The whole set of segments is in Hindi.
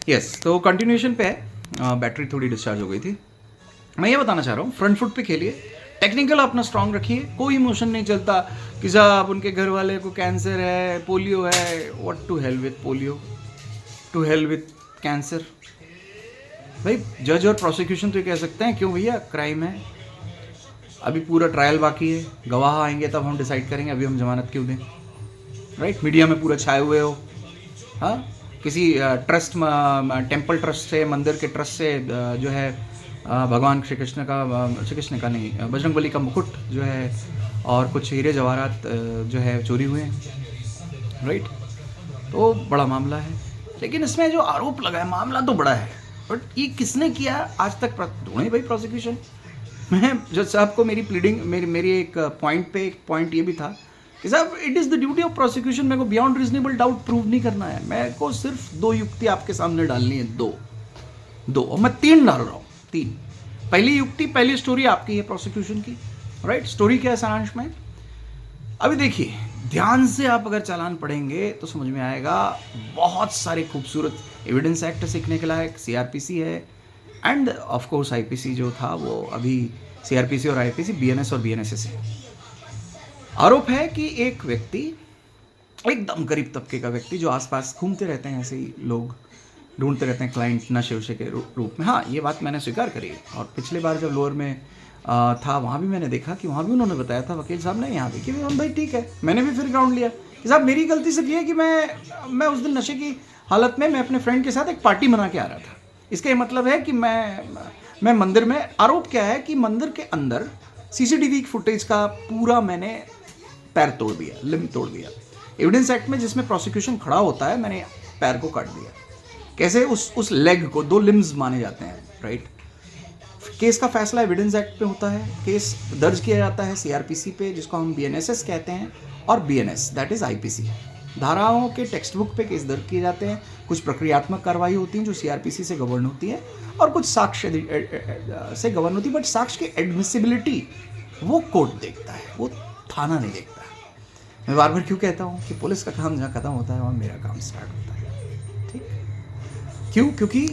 यस, तो कंटिन्यूएशन पे है। बैटरी थोड़ी डिस्चार्ज हो गई थी। मैं ये बताना चाह रहा हूँ, फ्रंट फुट पे खेलिए, टेक्निकल अपना स्ट्रांग रखिए, कोई इमोशन नहीं चलता कि साहब उनके घर वाले को कैंसर है, पोलियो है। What to hell with polio, to hell with cancer. भाई जज और प्रोसिक्यूशन तो ये कह सकते हैं क्यों भैया, क्राइम है, अभी पूरा ट्रायल बाकी है, गवाह आएंगे तब हम डिसाइड करेंगे, अभी हम जमानत क्यों दें। राइट, मीडिया में पूरा छाए हुए हो। हाँ, किसी ट्रस्ट, टेम्पल ट्रस्ट से, मंदिर के ट्रस्ट से जो है भगवान श्री कृष्ण का नहीं, बजरंगबली का मुकुट जो है और कुछ हीरे जवाहरात जो है चोरी हुए हैं। राइट, तो बड़ा मामला है, लेकिन इसमें जो आरोप लगा है, मामला तो बड़ा है, बट ये किसने किया आज तक ढूंढे भाई प्रोसिक्यूशन। मैं जज साहब को मेरी प्लीडिंग, मेरी एक पॉइंट ये भी था कि साहब it is the duty of prosecution, मेरे को बियॉन्ड रीजनेबल डाउट प्रूव नहीं करना है, मेरे को सिर्फ 2 युक्ति आपके सामने डालनी है, दो, और मैं 3 डाल रहा हूँ। 3, पहली युक्ति, पहली स्टोरी आपकी है प्रोसिक्यूशन की। राइट, स्टोरी क्या है सारांश में, अभी देखिए ध्यान से आप अगर चालान पढ़ेंगे तो समझ में आएगा, बहुत सारे खूबसूरत एविडेंस एक्ट सीखने के लायक, सीआरपीसी है, एंड ऑफ कोर्स आईपीसी जो था वो अभी सीआरपीसी और आईपीसी, बीएनएस और बीएनएसएस है। आरोप है कि एक व्यक्ति, एकदम गरीब तबके का व्यक्ति, जो आसपास घूमते रहते हैं, ऐसे ही लोग ढूंढते रहते हैं क्लाइंट नशे वशे के रूप में। हाँ, ये बात मैंने स्वीकार करी है, और पिछले बार जब लोअर में था वहाँ भी मैंने देखा कि वहाँ भी उन्होंने बताया था, वकील साहब ने यहाँ भी, कि भाई ठीक है। मैंने भी फिर ग्राउंड लिया कि साहब मेरी गलती सिर्फ ये है कि मैं उस दिन नशे की हालत में, मैं अपने फ्रेंड के साथ एक पार्टी बना के आ रहा था। इसका ये मतलब है कि मैं मंदिर में, आरोप क्या है कि मंदिर के अंदर सीसीटीवी फुटेज का पूरा मैंने पैर तोड़ दिया, लिम्ब तोड़ दिया। एविडेंस एक्ट में जिसमें प्रोसिक्यूशन खड़ा होता है, मैंने पैर को काट दिया। कैसे, उस लेग को 2 लिम्स माने जाते हैं। राइट, केस का फैसला एविडेंस एक्ट पे होता है, केस दर्ज किया जाता है सीआरपीसी पे, जिसको हम बीएनएसएस कहते हैं, और बीएनएस दैट इज आईपीसी। धाराओं के टेक्स्ट बुक पे केस दर्ज किए जाते हैं, कुछ प्रक्रियात्मक कार्रवाई होती हैं जो सीआरपीसी से गवर्न होती है, और कुछ साक्ष्य से गवर्न होती है, बट साक्ष्य की एडमिसिबिलिटी वो कोर्ट देखता है, वो थाना नहीं देखता है। मैं बार बार क्यों कहता हूँ कि पुलिस का काम जहाँ खत्म होता है वहाँ मेरा काम स्टार्ट होता है। ठीक, क्यों? क्योंकि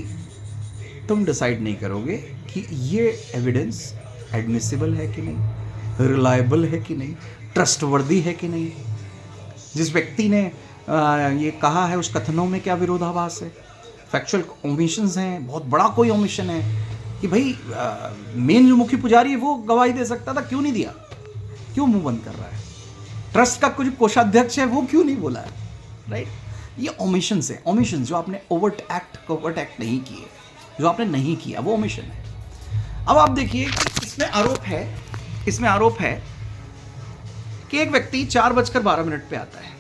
तुम डिसाइड नहीं करोगे कि ये एविडेंस एडमिसिबल है कि नहीं, रिलायबल है कि नहीं, ट्रस्टवर्दी है कि नहीं, जिस व्यक्ति ने ये कहा है उस कथनों में क्या विरोधाभास है, फैक्चुअल ओमिशंस हैं, बहुत बड़ा कोई ओमिशन है कि भाई मेन जो मुख्य पुजारी है वो गवाही दे सकता था, क्यों नहीं दिया, क्यों मुंह बंद कर रहा है, ट्रस्ट का कुछ कोषाध्यक्ष है वो क्यों नहीं बोला है। राइट, ये ओमिशंस है, ओमिशंस जो आपने ओवर्ट एक्ट नहीं किए, जो आपने नहीं किया वो ओमिशन है। अब आप देखिए इसमें आरोप है कि एक व्यक्ति 4:12 पे आता है,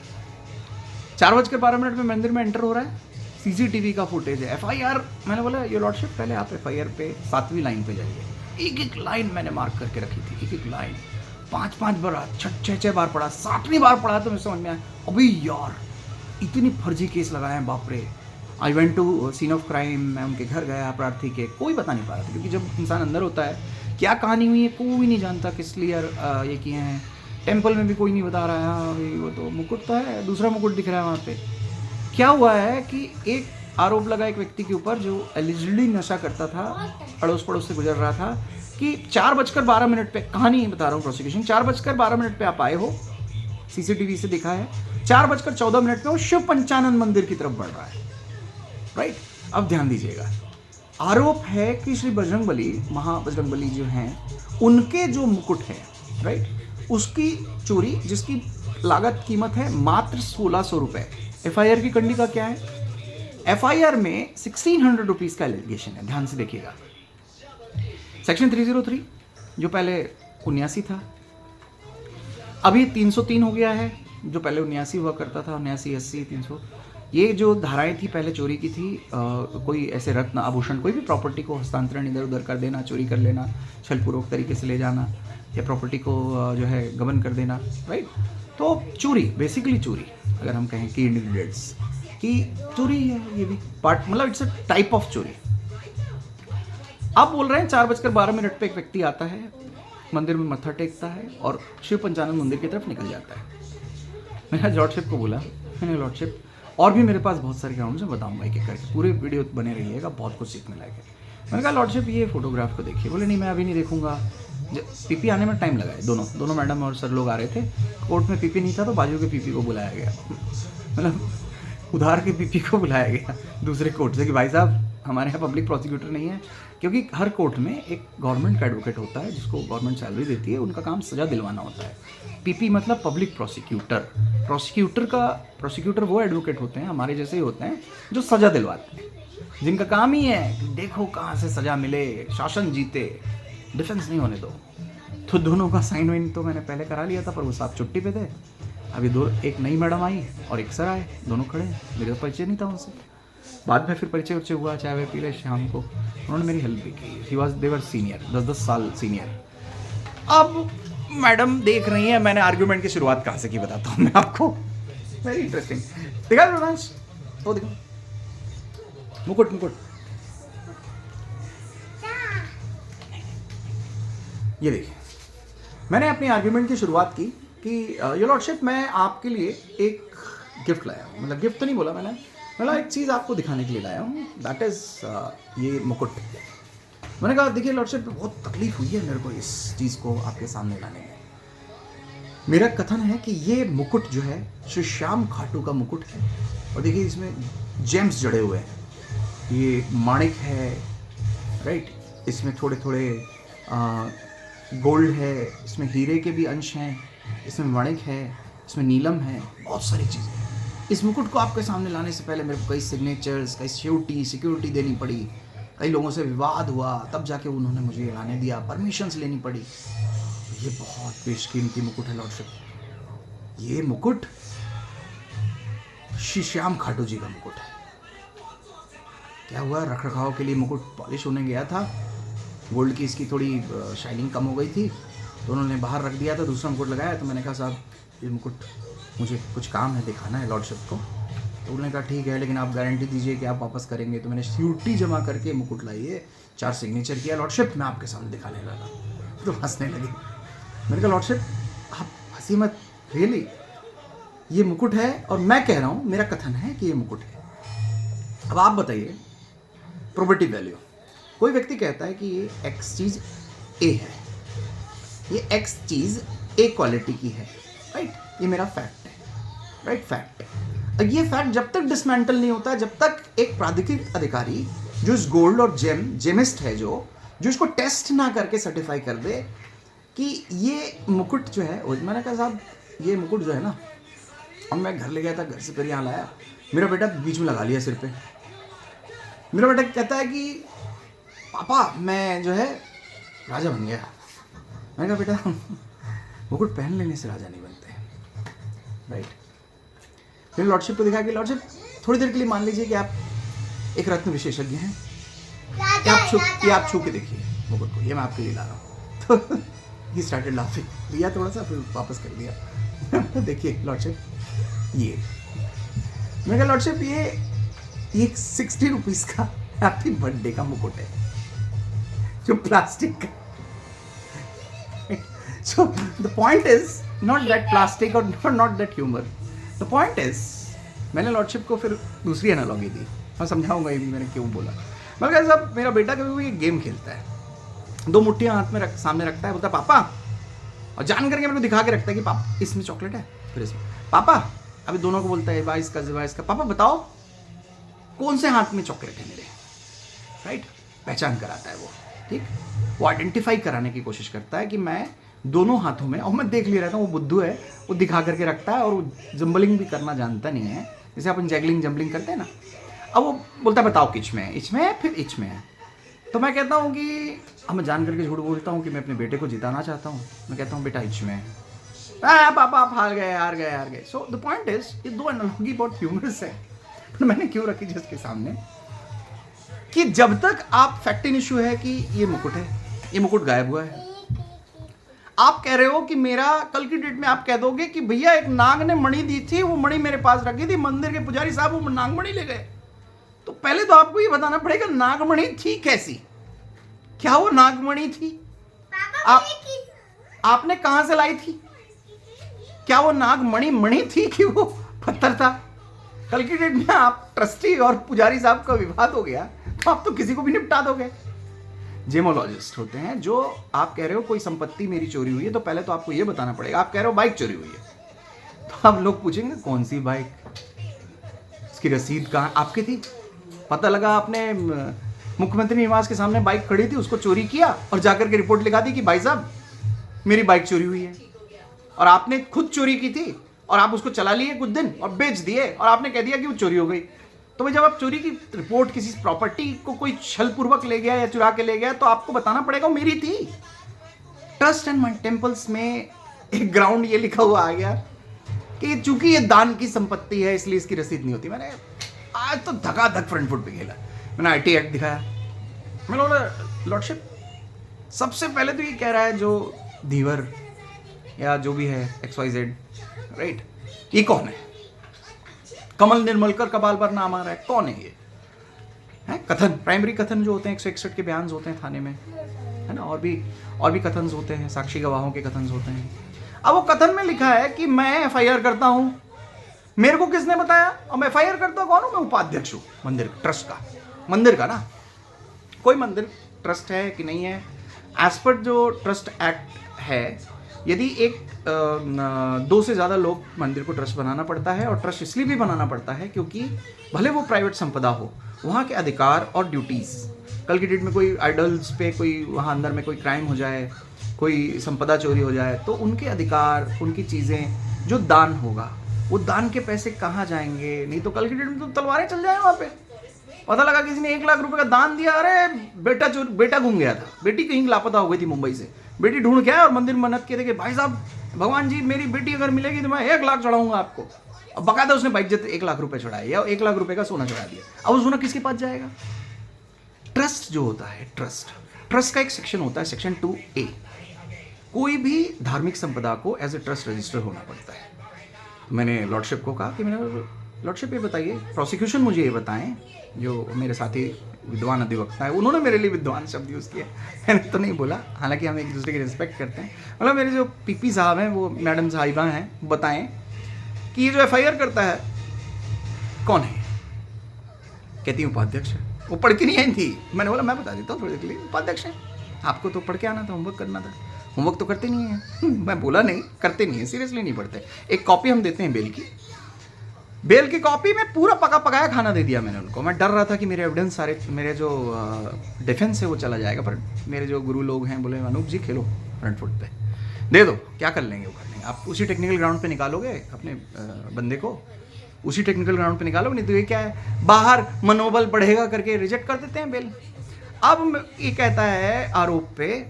4:12 में मंदिर में एंटर हो रहा है, सीसीटीवी का फुटेज है, एफआईआर। मैंने बोला ये लॉर्डशिप पहले आप एफआईआर पे 7वीं लाइन पे जाइए, एक लाइन मैंने मार्क करके रखी थी, एक लाइन 5 बार, 6 बार पढ़ा, 7वीं बार पढ़ा तो मुझे समझ में आया, अभी यार इतनी फर्जी केस लगाए हैं, बाप रे। I went to scene of crime, मैं उनके घर गया प्रार्थी के, कोई बता नहीं पा रहा था, क्योंकि जब इंसान अंदर होता है क्या कहानी हुई है कोई नहीं जानता, किस लिए ये किए हैं। टेम्पल में भी कोई नहीं बता रहा है, हाँ भाई वो तो मुकुट तो है, दूसरा मुकुट दिख रहा है वहाँ पे। क्या हुआ है कि एक आरोप लगा एक व्यक्ति के ऊपर जो एलिजिडली नशा करता था, अड़ोस पड़ोस से गुजर रहा था, कि 4:12 पे, कहानी बता रहा हूँ प्रोसिक्यूशन, 4:12 पे आप आए हो, सीसीटीवी से दिखा है, 4:14 में वो शिव पंचानन मंदिर की तरफ बढ़ रहा है। राइट, अब ध्यान दीजिएगा, आरोप है कि श्री बजरंगबली, महाबजरंगबली जो हैं, उनके जो मुकुट है, राइट, उसकी चोरी, जिसकी लागत कीमत है मात्र 1600 रुपये। एफआईआर की कंडी का क्या है, एफआईआर में 1600 रुपीज़ का एलिगेशन है, ध्यान से देखिएगा। सेक्शन 303 जो पहले 79 था, अभी 303 हो गया है, जो पहले 79 हुआ करता था, 79, 80, 300। ये जो धाराएं थी पहले चोरी की थी, कोई ऐसे रत्न आभूषण, कोई भी प्रॉपर्टी को हस्तांतरण इधर उधर कर देना, चोरी कर लेना, छलपूर्वक तरीके से ले जाना, या प्रॉपर्टी को जो है गबन कर देना। राइट, तो चोरी, बेसिकली चोरी, अगर हम कहें कि इंडिविजुअल्स की चोरी है, ये भी पार्ट, मतलब इट्स अ टाइप ऑफ चोरी। आप बोल रहे हैं 4:12 पे एक व्यक्ति आता है, मंदिर में मत्था टेकता है और शिव पंचानन मंदिर की तरफ निकल जाता है। मैंने लॉर्डशिप को बोला, मैंने लॉर्डशिप और भी मेरे पास बहुत सारे ग्राउंड हैं, बताऊंगा एक एक करके, पूरे वीडियो बने रहिएगा, बहुत कुछ सीखने लायक है। मैंने कहा लॉर्डशिप ये फोटोग्राफ को देखिए, बोले नहीं मैं अभी नहीं देखूंगा, पीपी आने में टाइम लगा है। दोनों मैडम और सर लोग आ रहे थे, कोर्ट में पीपी नहीं था तो बाजू के पीपी को बुलाया गया, मतलब उधार के पीपी को बुलाया गया दूसरे कोर्ट से कि भाई साहब हमारे यहाँ पब्लिक प्रोसिक्यूटर नहीं है, क्योंकि हर कोर्ट में एक गवर्नमेंट का एडवोकेट होता है जिसको गवर्नमेंट सैलरी देती है, उनका काम सज़ा दिलवाना होता है। पीपी मतलब पब्लिक प्रोसिक्यूटर। प्रोसिक्यूटर वो एडवोकेट होते हैं हमारे जैसे ही होते हैं जो सज़ा दिलवाते हैं, जिनका काम ही है कि देखो कहाँ से सज़ा मिले, शासन जीते, डिफेंस नहीं होने दो। तो दोनों का साइन वाइन तो मैंने पहले करा लिया था, पर वो साहब छुट्टी पे थे। अभी एक नई मैडम आई और एक सर आए, दोनों खड़े, मेरे तो परिचय नहीं था उनसे। बाद में फिर परिचय उच्चय हुआ, चाय वाय पी ले शाम को, उन्होंने मेरी हेल्प भी की। देवर सीनियर, 10-10 साल सीनियर। अब मैडम देख रही है, मैंने आर्ग्यूमेंट की शुरुआत कहाँ से की बताता हूँ मैं आपको, वेरी इंटरेस्टिंग। दिखा रोनांश तो देखो, मुकुट ये देखिए, मैंने अपनी आर्ग्यूमेंट की शुरुआत की कि योर लॉर्डशिप मैं आपके लिए एक गिफ्ट लाया हूँ, मतलब गिफ्ट तो नहीं बोला मैंने, मतलब एक चीज़ आपको दिखाने के लिए लाया हूँ, दैट इज़ ये मुकुट। मैंने कहा देखिए लॉर्डशिप बहुत तकलीफ हुई है मेरे को इस चीज़ को आपके सामने लाने में। मेरा कथन है कि ये मुकुट जो है श्री श्याम खाटू का मुकुट है, और देखिए इसमें जेम्स जड़े हुए हैं, ये माणिक है, राइट, इसमें थोड़े थोड़े गोल्ड है, इसमें हीरे के भी अंश हैं, इसमें माणिक है, इसमें नीलम है, बहुत सारी चीज़ें। इस मुकुट को आपके सामने लाने से पहले मेरे को कई सिग्नेचर्स, कई सिक्योरिटी देनी पड़ी, कई लोगों से विवाद हुआ, तब जाके उन्होंने मुझे ये लाने दिया, परमिशंस लेनी पड़ी। ये बहुत बेशकीमती मुकुट है लॉर्डशिप। ये मुकुट श्री श्याम खाटू जी का मुकुट है। क्या हुआ, रख रखाव के लिए मुकुट पॉलिश होने गया था, गोल्ड की इसकी थोड़ी शाइनिंग कम हो गई थी, तो उन्होंने बाहर रख दिया था, दूसरा मुकुट लगाया। तो मैंने कहा साहब ये मुकुट मुझे कुछ काम है, दिखाना है लॉर्डशिप को। तो उन्होंने कहा ठीक है, लेकिन आप गारंटी दीजिए कि आप वापस करेंगे। तो मैंने सिक्योरिटी जमा करके मुकुट लाइए, 4 सिग्नेचर किया, लॉर्डशिप मैं आपके सामने दिखाने लगा। तो हंसने लगे। मैंने कहा लॉर्डशिप आप हंसी मत, रियली ये मुकुट है, और मैं कह रहा हूँ, मेरा कथन है कि ये मुकुट है। अब आप बताइए प्रोबेटिव वैल्यू। कोई व्यक्ति कहता है कि ये एक्स चीज़ ए है, ये एक्स चीज़ ए क्वालिटी की है, राइट, ये मेरा फैक्ट है, राइट, फैक्ट है। अब ये फैक्ट जब तक डिसमेंटल नहीं होता, जब तक एक प्राधिकृत अधिकारी जो इस गोल्ड और जेमिस्ट है, जो इसको टेस्ट ना करके सर्टिफाई कर दे कि ये मुकुट जो है, मैंने कहा साहब ये मुकुट जो है ना, अब मैं घर ले गया था, घर से फिर यहाँ लाया, मेरा बेटा बीच में लगा लिया सिर पे। मेरा बेटा कहता है कि पापा मैं जो है राजा बन गया। मैंने कहा बेटा मुकुट पहन लेने से राजा नहीं बनते, राइट। फिर लॉर्डशिप को दिखा कि लॉर्डशिप थोड़ी देर के लिए मान लीजिए कि आप एक रत्न विशेषज्ञ हैं, कि आप छू के देखिए मुकुट को, ये मैं आपके लिए ला रहा हूँ। तो ही स्टार्टेड लाफिंग, लिया थोड़ा सा, फिर वापस कर दिया। देखिए लॉर्डशिप ये, मैंने कहा लॉर्डशिप ये 60 रुपीज़ का हैप्पी बर्थडे का मुकुट है, जो प्लास्टिक का। So the point is not that plastic or not that humor. The point is, मैंने लॉर्डशिप को फिर दूसरी एनालॉजी दी, मैं समझाऊंगा ये भी मैंने क्यों बोला। मैं कहा साहब मेरा बेटा कभी भी एक गेम खेलता है, 2 मुट्ठियाँ हाथ में सामने रखता है, बोलता है पापा, और जान करके मेरे को दिखा के रखता है कि पापा इसमें चॉकलेट है, फिर इसमें पापा, अभी दोनों को बोलता है 22 का, पापा बताओ कौन से हाथ में चॉकलेट है मेरे, राइट, पहचान कराता है वो, ठीक, वो आइडेंटिफाई कराने की कोशिश करता है कि मैं दोनों हाथों में, और मैं देख लिया रहता हूँ, वो बुद्धू है, वो दिखा करके रखता है, और वो जंबलिंग भी करना जानता नहीं है, जैसे अपन जैगलिंग जंबलिंग करते हैं ना। अब वो बोलता है बताओ किच में है, इच में है, फिर इच में है। तो मैं कहता हूँ कि अब मैं जान करके झूठ बोलता हूँ कि मैं अपने बेटे को जिताना चाहता हूँ। मैं कहता हूँ बेटा इच में है, पापा आप हार गए। सो द पॉइंट इज, ये 2 एनालॉजी बहुत ह्यूमरस है, तो मैंने क्यों रखी जिसके सामने कि जब तक आप फैक्ट इन इशू है कि ये मुकुट है, ये मुकुट गायब हुआ है, आप कह रहे हो कि मेरा कल की डेट में आप कह दोगे कि भैया एक नाग ने मणि दी थी, वो मणि मेरे पास रखी थी, मंदिर के पुजारी साहब वो नागमणि ले गए, तो पहले तो आपको ये बताना पड़ेगा नागमणि थी कैसी, क्या वो नागमणि थी, आपने कहां से लाई थी, क्या वो नागमणि मणि थी कि वो पत्थर था, कल की डेट में आप ट्रस्टी और पुजारी साहब का विवाद हो गया तो आप तो किसी को भी निपटा दोगे। जेमोलॉजिस्ट होते हैं, जो आप कह रहे हो कोई संपत्ति मेरी चोरी हुई है तो पहले तो आपको ये बताना पड़ेगा। आप कह रहे हो बाइक चोरी हुई है, तो अब लोग पूछेंगे कौन सी बाइक, इसकी रसीद कहाँ आपकी थी, पता लगा आपने मुख्यमंत्री निवास के सामने बाइक खड़ी थी, उसको चोरी किया और जाकर के रिपोर्ट लिखा दी कि भाई साहब मेरी बाइक चोरी हुई है, और आपने खुद चोरी की थी और आप उसको चला लिए कुछ दिन और बेच दिए और आपने कह दिया कि वो चोरी हो गई। तो भाई जब आप चोरी की रिपोर्ट, किसी प्रॉपर्टी को कोई छलपूर्वक ले गया या चुरा के ले गया, तो आपको बताना पड़ेगा वो मेरी थी। ट्रस्ट एंड टेम्पल्स में एक ग्राउंड ये लिखा हुआ आ गया कि चूंकि ये दान की संपत्ति है इसलिए इसकी रसीद नहीं होती। मैंने आज तो धकाधक फ्रंट फुट पे खेला, मैंने आईटी एक्ट दिखाया, मैंने बोला लॉर्डशिप सबसे पहले तो ये कह रहा है जो धीवर या जो भी है XYZ, राइट, ये कौन है? कमल निर्मलकर का बाल पर नाम आ रहा है, कौन है ये? है कथन, प्राइमरी कथन जो होते हैं 161 के बयान होते हैं थाने में, है ना, और भी कथन होते हैं, साक्षी गवाहों के कथन होते हैं। अब वो कथन में लिखा है कि मैं FIR करता हूं, मेरे को किसने बताया? और मैं FIR करता कौन हूं? मैं उपाध्यक्ष हूं मंदिर ट्रस्ट का, मंदिर का ना, कोई मंदिर ट्रस्ट है कि नहीं है, एज पर जो ट्रस्ट एक्ट है, यदि एक 2 से ज़्यादा लोग मंदिर को ट्रस्ट बनाना पड़ता है, और ट्रस्ट इसलिए भी बनाना पड़ता है क्योंकि भले वो प्राइवेट संपदा हो, वहाँ के अधिकार और ड्यूटीज़, कल की डेट में कोई आइडल्स पे कोई वहाँ अंदर में कोई क्राइम हो जाए, कोई संपदा चोरी हो जाए, तो उनके अधिकार, उनकी चीज़ें, जो दान होगा वो दान के पैसे कहाँ जाएंगे? नहीं तो कल की डेट में तो तलवारें चल जाए वहाँ पे। पता लगा किसी ने 1 लाख रुपए का दान दिया, अरे बेटा घूम गया था, बेटी कहीं लापता हो गई थी मुंबई से, बेटी ढूंढ के आया और मंदिर मन्नत के थे कि भाई साहब भगवान जी मेरी बेटी अगर मिलेगी तो मैं 1 लाख चढ़ाऊंगा आपको। अब बकायदा उसने बाइज्जत 1 लाख रुपए चढ़ाए या 1 लाख रुपए का सोना चढ़ा दिया। अब वो सोना किसके पास जाएगा? ट्रस्ट जो होता है, ट्रस्ट का एक सेक्शन होता है, सेक्शन 2A, कोई भी धार्मिक संपदा को एज ए ट्रस्ट रजिस्टर होना पड़ता है। तो मैंने लॉर्डशिप को कहा कि मैंने लॉर्डशिप ये बताइए, प्रोसिक्यूशन मुझे ये बताएं, जो मेरे साथी विद्वान अधिवक्ता है, उन्होंने मेरे लिए विद्वान शब्द यूज़ किया, मैंने तो नहीं बोला, हालांकि हम एक दूसरे की रिस्पेक्ट करते हैं। मतलब मेरे जो PP साहब हैं, वो मैडम साहिबा हैं, बताएं कि ये जो FIR करता है कौन है? कहती हूँ उपाध्यक्ष है। वो पढ़ के नहीं आई थी, मैंने बोला मैं बता देता हूँ थोड़ी देर के लिए, उपाध्यक्ष है, आपको तो पढ़ के आना था, होमवर्क करना था, होमवर्क तो करते नहीं है। मैं बोला नहीं, करते नहीं है, सीरियसली नहीं पढ़ते। एक कॉपी हम देते हैं बेल की कॉपी में पूरा पका पकाया खाना दे दिया मैंने उनको। मैं डर रहा था कि मेरे एविडेंस सारे, मेरे जो डिफेंस है वो चला जाएगा, पर मेरे जो गुरु लोग हैं बोले अनूप जी खेलो फ्रंट फुट पे, दे दो, क्या कर लेंगे वो कर लेंगे, आप उसी टेक्निकल ग्राउंड पे निकालोगे अपने बंदे को, उसी टेक्निकल ग्राउंड पे निकालोगे, नहीं तो ये क्या है बाहर मनोबल बढ़ेगा करके रिजेक्ट कर देते हैं बेल। अब ये कहता है आरोप पे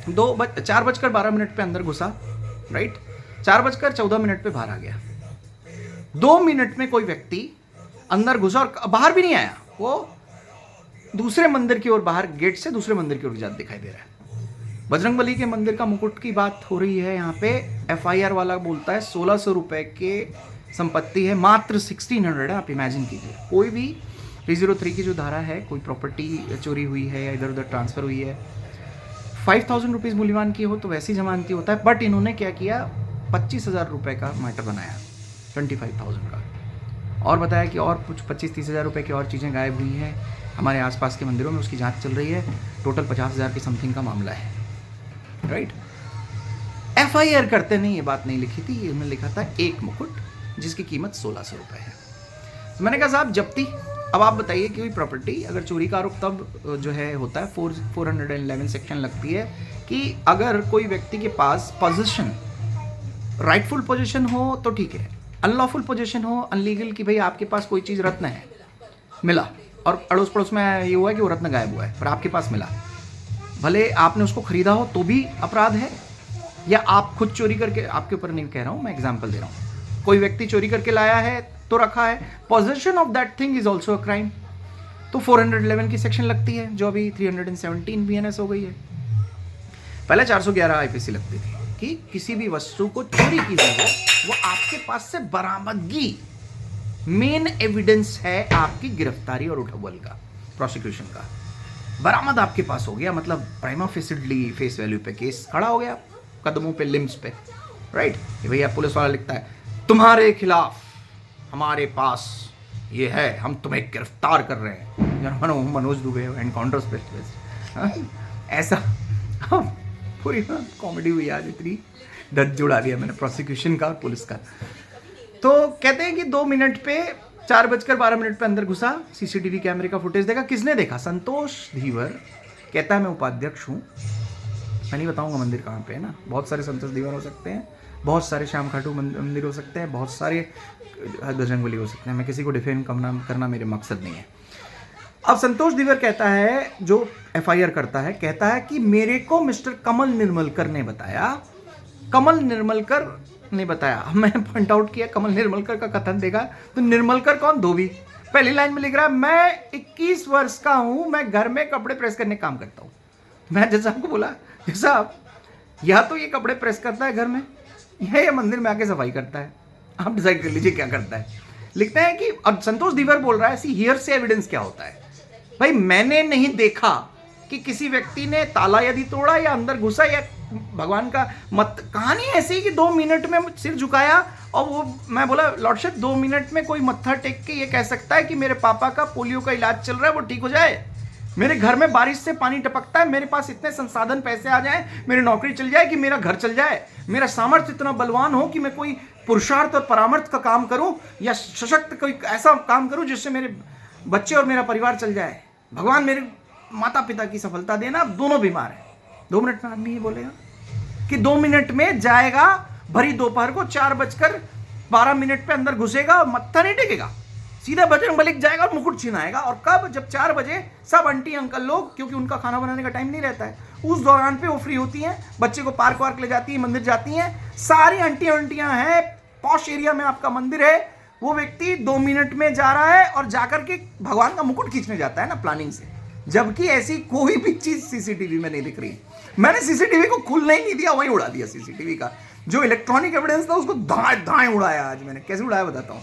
4:12 पे अंदर घुसा, राइट, 4:14 पे बाहर आ गया। 2 मिनट में कोई व्यक्ति अंदर घुसा और बाहर भी नहीं आया, वो दूसरे मंदिर की ओर, बाहर गेट से दूसरे मंदिर की ओर जाते दिखाई दे रहा है। बजरंगबली के मंदिर का मुकुट की बात हो रही है यहाँ पे। FIR वाला बोलता है 1600 रुपए के संपत्ति है, मात्र 1600 है। आप इमेजिन कीजिए, कोई भी 303 की जो धारा है, कोई प्रॉपर्टी चोरी हुई है या इधर उधर ट्रांसफर हुई है, 5000 रुपीज़ मूल्यवान की हो तो वैसी जमानती होता है। बट इन्होंने क्या किया, 25,000 रुपये का मैटर बनाया, 25,000 का, और बताया कि और कुछ 25-30 हज़ार रुपये की और चीज़ें गायब हुई हैं हमारे आसपास के मंदिरों में, उसकी जांच चल रही है, टोटल 50,000 की समथिंग का मामला है, राइट। FIR करते नहीं, ये बात नहीं लिखी थी, इसमें लिखा था एक मुकुट जिसकी कीमत 1600 रुपये है। तो मैंने कहा साहब जब्ती। अब आप बताइए कि कोई प्रॉपर्टी अगर चोरी का आरोप तब जो है होता है, 411 सेक्शन लगती है कि अगर कोई व्यक्ति के पास पोजीशन, राइटफुल पोजीशन हो तो ठीक है, अनलॉफुल पोजीशन हो, अनलीगल, कि भाई आपके पास कोई चीज़ रत्न है, मिला, और अड़ोस पड़ोस में ये हुआ है कि वो रत्न गायब हुआ है, पर आपके पास मिला, भले आपने उसको खरीदा हो तो भी अपराध है, या आप खुद चोरी करके, आपके ऊपर नहीं कह रहा हूँ, मैं एग्जाम्पल दे रहा हूँ, कोई व्यक्ति चोरी करके लाया है तो रखा है, possession of that thing is also a crime, तो 411 की सेक्शन लगती है, जो अभी 317 BNS हो गई है। पहले 411 IPC लगती थी कि किसी भी वस्तु को चोरी की गई है, वो आपके पास से बरामदगी, मेन एविडेंस है आपकी गिरफ्तारी और उठबल का, प्रोसिक्यूशन का, बरामद आपके पास हो गया, मतलब प्राइमा फेसिडली फेस वैल्यू पे केस खड़ा हो गया, कदमों पे, लिम्स पे, राइट। भैया पुलिस वाला लिखता है तुम्हारे खिलाफ हमारे पास ये है, हम तुम्हें गिरफ्तार कर रहे हैं, मनोज दुबे एनकाउंटर स्पेशलिस्ट, ऐसा। पूरी कॉमेडी हुई आज, इतनी दर्द जुड़ा दिया मैंने प्रोसिक्यूशन का और पुलिस का। तो कहते हैं कि 2 मिनट पे 4:12 पे अंदर घुसा, सीसीटीवी कैमरे का फुटेज देखा। किसने देखा? संतोष धीवर कहता है मैं उपाध्यक्ष हूँ। मैं नहीं बताऊंगा मंदिर कहाँ पे है ना, बहुत सारे संतोष धीवर हो सकते हैं, बहुत सारे श्याम खाटू मंदिर हो सकते हैं, बहुत सारे बजरंगबली हो सकते हैं। मैं किसी को डिफेम करना मेरे मकसद नहीं है। अब संतोष धीवर कहता है, जो एफआईआर करता है, कहता है कि मेरे को मिस्टर कमल निर्मलकर ने बताया। कमल निर्मलकर ने बताया। मैंने पॉइंट आउट किया, कमल निर्मलकर का कथन देखा तो निर्मलकर कौन? धोबी। पहली लाइन में लिख रहा है मैं 21 वर्ष का हूं, मैं घर में कपड़े प्रेस करने का काम करता हूं। मैं जज साहब को बोला, जज साहब या तो ये कपड़े प्रेस करता है घर में, या ये मंदिर में आके सफाई करता है, आप डिसाइड कर लीजिए क्या करता है। लिखते हैं कि अब संतोष धीवर बोल रहा है सी हियर से एविडेंस क्या होता है। भाई मैंने नहीं देखा कि किसी व्यक्ति ने ताला यदि तोड़ा या अंदर घुसा या भगवान का मत। कहानी ऐसी कि 2 मिनट में सिर झुकाया और वो, मैं बोला लॉर्डशिप 2 मिनट में कोई मत्था टेक के ये कह सकता है कि मेरे पापा का पोलियो का इलाज चल रहा है वो ठीक हो जाए, मेरे घर में बारिश से पानी टपकता है, मेरे पास इतने संसाधन पैसे आ जाए, मेरी नौकरी चल जाए, कि मेरा घर चल जाए, मेरा सामर्थ्य इतना बलवान हो कि मैं कोई पुरुषार्थ और परामर्श का काम करूं या सशक्त कोई ऐसा काम करूं जिससे मेरे बच्चे और मेरा परिवार चल जाए। भगवान मेरे माता पिता की सफलता देना। अब दोनों बीमार हैं। 2 मिनट में आदमी ये बोलेगा कि 2 मिनट में जाएगा, भरी दोपहर को 4:12 पे अंदर घुसेगा और मत्था नहीं टेकेगा, सीधा बजरंगबली जाएगा और मुकुट छीनाएगा। और कब? जब 4 बजे सब आंटी अंकल लोग, क्योंकि उनका खाना बनाने का टाइम नहीं रहता है, उस दौरान पे वो फ्री होती हैं, बच्चे को पार्क वार्क ले जाती हैं, मंदिर जाती हैं, सारी आंटियां हैं, पॉश एरिया में आपका मंदिर है। वो व्यक्ति 2 मिनट में जा रहा है और जाकर के भगवान का मुकुट खींचने जाता है ना प्लानिंग से, जबकि ऐसी कोई भी चीज सीसीटीवी में नहीं दिख रही। मैंने सीसीटीवी को खुलने ही नहीं दिया, वहीं उड़ा दिया सीसीटीवी का जो इलेक्ट्रॉनिक एविडेंस था, उसको दाएं उड़ाया। आज मैंने कैसे उड़ाया बताता हूँ,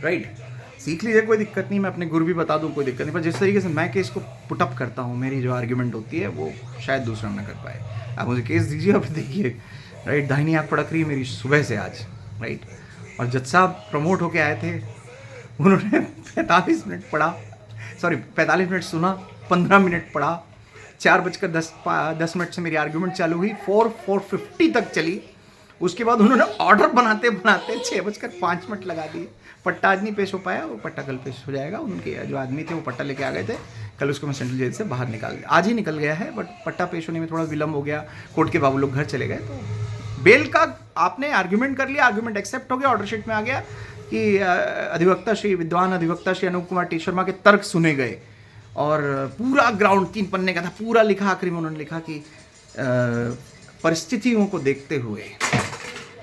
राइट? सीख लीजिए, कोई दिक्कत नहीं, मैं अपने गुरु भी बता दूं, कोई दिक्कत नहीं। पर जिस तरीके से मैं केस को पुटअप करता हूँ, मेरी जो आर्ग्यूमेंट होती है वो शायद दूसरा ना कर पाए। आप मुझे केस दीजिए, अब देखिए, राइट? दाहिनी आँख पड़क रही है मेरी सुबह से आज, राइट? और जज साहब प्रमोट होके आए थे, उन्होंने 45 मिनट पढ़ा, 45 मिनट सुना, 15 मिनट पढ़ा, 4:10 से मेरी आर्ग्यूमेंट चालू हुई, 4:50 तक चली। उसके बाद उन्होंने ऑर्डर बनाते बनाते 6:05 लगा दिए। पट्टा आज नहीं पेश हो पाया, वो पट्टा कल पेश हो जाएगा। उनके जो आदमी थे वो पट्टा लेके आ गए थे, कल उसको मैं सेंट्रल जेल से बाहर निकाल दिया। आज ही निकल गया है, बट पट्टा पेश होने में थोड़ा विलम्ब हो गया, कोर्ट के बाबू लोग घर चले गए। तो बेल का आपने आर्ग्यूमेंट कर लिया, आर्ग्यूमेंट एक्सेप्ट हो गया, ऑर्डर शीट में आ गया कि विद्वान अधिवक्ता श्री अनूप कुमार टी शर्मा के तर्क सुने गए। और पूरा ग्राउंड 3 पन्ने का था, पूरा लिखा। आखिरी में उन्होंने लिखा कि परिस्थितियों को देखते हुए,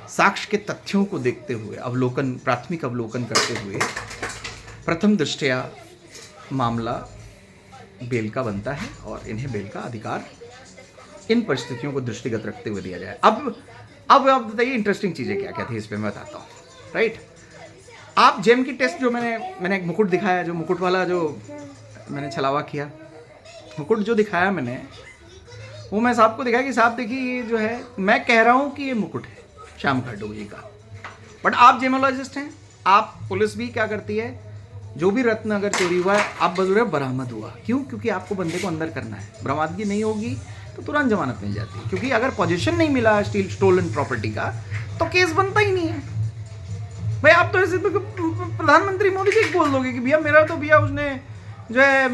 साक्ष्य के तथ्यों को देखते हुए, प्राथमिक अवलोकन करते हुए प्रथम दृष्टया मामला बेल का बनता है और इन्हें बेल का अधिकार इन परिस्थितियों को दृष्टिगत रखते हुए दिया जाए। अब बताइए इंटरेस्टिंग चीज़ें क्या क्या थी, इस पर मैं बताता हूँ, राइट? आप जेम की टेस्ट, जो मैंने एक मुकुट दिखाया, जो मुकुट वाला जो मैंने छलावा किया, मुकुट जो दिखाया मैंने, वो मैं साहब को दिखाया कि साहब देखिए ये जो है, मैं कह रहा हूँ कि ये मुकुट है श्याम खाटू जी का, बट आप जेमोलॉजिस्ट हैं, आप पुलिस भी क्या करती है, जो भी रत्न अगर चोरी हुआ है आप बजूर बरामद हुआ। क्यों? क्योंकि आपको बंदे को अंदर करना है। बरामदगी नहीं होगी तो तुरंत जमानत मिल जाती है, क्योंकि अगर पोजीशन नहीं मिला स्टोलन प्रॉपर्टी का तो केस बनता ही नहीं है। भाई आप तो ऐसे प्रधानमंत्री मोदी जी बोल दोगे कि भैया उसने जो है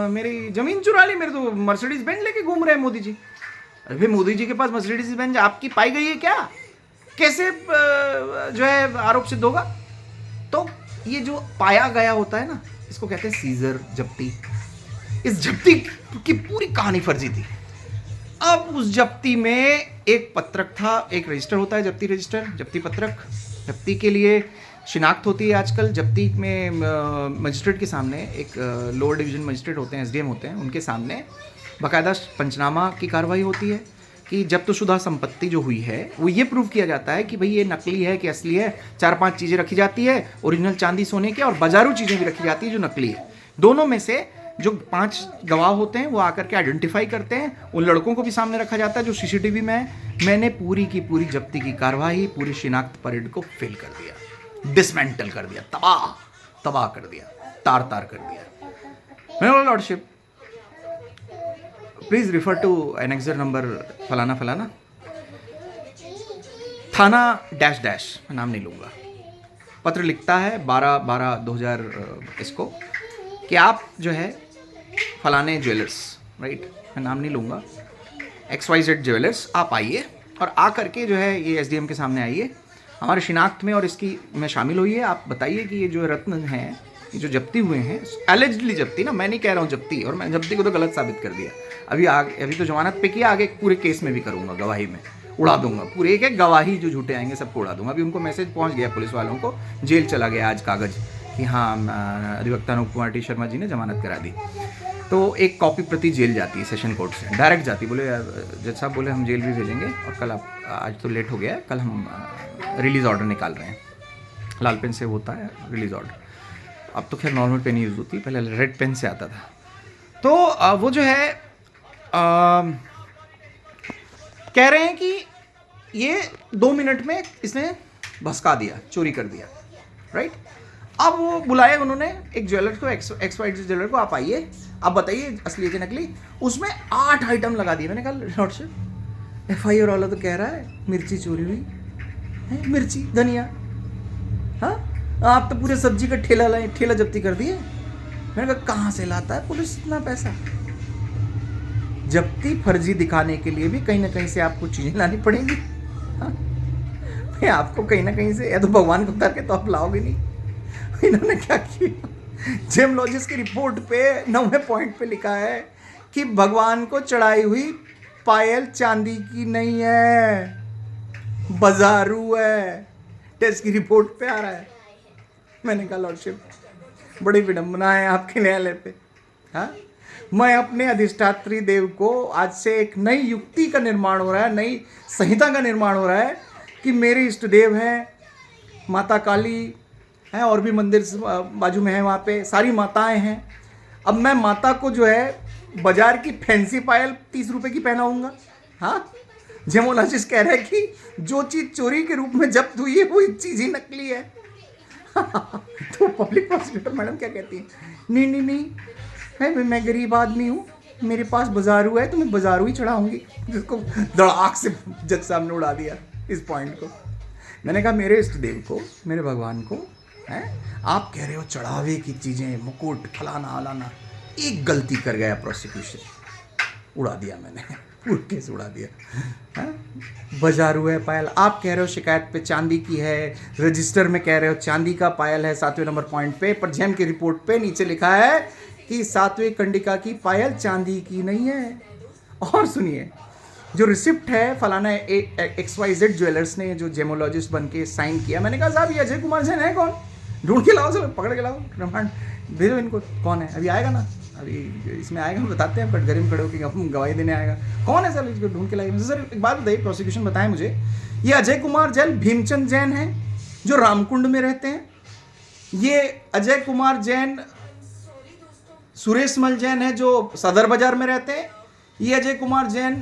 मेरी जमीन चुरा ली, मेरे तो मर्सिडीज बेंज लेके घूम रहे हैं मोदी जी। अरे भाई मोदी जी के पास मर्सिडीज बेंज आपकी पाई गई है क्या? कैसे जो है आरोप सिद्ध होगा? तो ये जो पाया गया होता है ना, इसको कहते हैं सीजर, जब्ती। इस जब्ती की पूरी कहानी फर्जी थी। अब उस जब्ती में एक पत्रक था, एक रजिस्टर होता है, जब्ती रजिस्टर, जब्ती पत्रक। जब्ती के लिए शिनाख्त होती है आजकल। जब्ती में मजिस्ट्रेट के सामने एक लोअर डिवीजन मजिस्ट्रेट होते हैं, एसडीएम होते हैं, उनके सामने बाकायदा पंचनामा की कार्रवाई होती है कि जब्तशुदा संपत्ति जो हुई है वो ये प्रूव किया जाता है कि भाई ये नकली है कि असली है। 4-5 चीज़ें रखी जाती है, ओरिजिनल चांदी सोने के, और बाजारू चीज़ें भी रखी जाती है जो नकली है। दोनों में से जो 5 गवाह होते हैं वो आकर के आइडेंटिफाई करते हैं। उन लड़कों को भी सामने रखा जाता है जो सीसीटीवी में है। मैंने पूरी की पूरी जब्ती की कार्रवाई, पूरी शिनाख्त परेड को फेल कर दिया। डिसमेंटल कर दिया, तबाह कर दिया, तार तार कर दिया। मैंने बोला lordship please refer to annexure number फलाना फलाना, थाना डैश डैश, मैं नाम नहीं लूँगा। पत्र लिखता है 12/12/2000 इसको कि आप जो है फलाने ज्वेलर्स, राइट, मैं नाम नहीं लूँगा, XYZ ज्वेलर्स, आप आइए और आ करके जो है ये SDM के सामने आइए, हमारे शिनाख्त में और इसकी में शामिल होइए। आप बताइए कि ये जो रत्न हैं, ये जो जब्ती हुए हैं, एलिजिडली जब्ती ना, मैं नहीं कह रहा हूँ जब्ती, और मैं जब्ती को तो गलत साबित कर दिया। अभी तो जमानत पे किया, आगे पूरे केस में भी करूँगा, गवाही में उड़ा दूंगा, पूरे एक एक गवाही जो झूठे आएंगे सबको उड़ा दूंगा। अभी उनको मैसेज पहुंच गया पुलिस वालों को, जेल चला गया आज कागज कि हाँ अधिवक्ता अनूप कुमार टी शर्मा जी ने जमानत करा दी। तो एक कॉपी प्रति जेल जाती है सेशन कोर्ट से, डायरेक्ट जाती। बोले जज साहब बोले हम जेल भी भेजेंगे, और कल आप, आज तो लेट हो गया है, कल हम रिलीज़ ऑर्डर निकाल रहे हैं। लाल पेन से होता है रिलीज़ ऑर्डर, अब तो खैर नॉर्मल पेन यूज़ होती है, पहले रेड पेन से आता था। तो वो जो है कह रहे हैं कि ये 2 मिनट में इसने भसका दिया, चोरी कर दिया, राइट। अब वो बुलाए उन्होंने एक ज्वेलर को, XYZ ज्वेलर को, आप आइए, आप बताइए असली है कि नकली। उसमें 8 आइटम लगा दिए। मैंने कहा लॉर्डशिप FIR वाला तो कह रहा है मिर्ची चोरी हुई है, मिर्ची धनिया, हाँ आप तो पूरे सब्जी का ठेला जब्ती कर दिए। मैंने कहा कहाँ से लाता है पुलिस इतना पैसा? जब्ती फर्जी दिखाने के लिए भी कहीं ना कहीं से आपको चीजें लानी पड़ेंगी। हाँ? भाई आपको कहीं ना कहीं से, या तो भगवान को उतार के तो आप लाओगे नहीं। इन्होंने क्या किया, जेमोलॉजिस्ट की रिपोर्ट पे 9वें पॉइंट पे लिखा है कि भगवान को चढ़ाई हुई पायल चांदी की नहीं है, बाजारू है। टेस्ट की रिपोर्ट पे आ रहा है। मैंने कहा लॉर्डशिप बड़ी विडंबना है आपके न्यायालय पे। हाँ, मैं अपने अधिष्ठात्री देव को आज से एक नई युक्ति का निर्माण हो रहा है, नई संहिता का निर्माण हो रहा है कि मेरे इष्ट देव हैं, माता काली है, और भी मंदिर बाजू में है, वहाँ पे सारी माताएं हैं। अब मैं माता को जो है बाजार की फैंसी पायल 30 रुपए की पहनाऊंगा। हाँ, जेमोलॉजिस्ट कह रहे हैं कि जो चीज़ चोरी के रूप में जब्त हुई है वो चीज़ ही नकली है। तो पब्लिक प्रोसिक्यूटर मैडम क्या कहती है, नहीं है, मैं गरीब आदमी हूँ, मेरे पास बाजारू है तो मैं बाजारू ही चढ़ाऊंगी। जिसको धड़ाक से जज साहब ने उड़ा दिया इस पॉइंट को। मैंने कहा मेरे इष्ट देव को, मेरे भगवान को है, आप कह रहे हो चढ़ावे की चीज़ें, मुकुट फलाना वलाना, एक गलती कर गया प्रोसिक्यूशन, उड़ा दिया मैंने, पूरा केस उड़ा दिया। बाजारू है पायल, आप कह रहे हो शिकायत पे चांदी की है, रजिस्टर में कह रहे हो चांदी का पायल है 7वें नंबर पॉइंट पे, पर जेम की रिपोर्ट पे नीचे लिखा है कि 7वें कंडिका की पायल चांदी की नहीं है। और सुनिए, जो रिसिप्ट है फलाना XYZ ज्वेलर्स ने जो जेमोलॉजिस्ट बन के साइन किया। मैंने कहा साहब ये अजय कुमार जैन है कौन, ढूंढ के लाओ, चलो पकड़ के लाओ, ब्रह्मांड भेजो इनको, कौन है, अभी आएगा ना, अभी इसमें आएगा, हम बताते हैं कटघरे में खड़े होकर हम गवाही देने आएगा, कौन है सर, इसको ढूंढ के लाइए। सर एक बात बताइए, प्रोसिक्यूशन बताएं मुझे, ये अजय कुमार जैन भीमचंद जैन है जो रामकुंड में रहते हैं, ये अजय कुमार जैन सुरेश मल जैन है जो सदर बाजार में रहते हैं, ये अजय कुमार जैन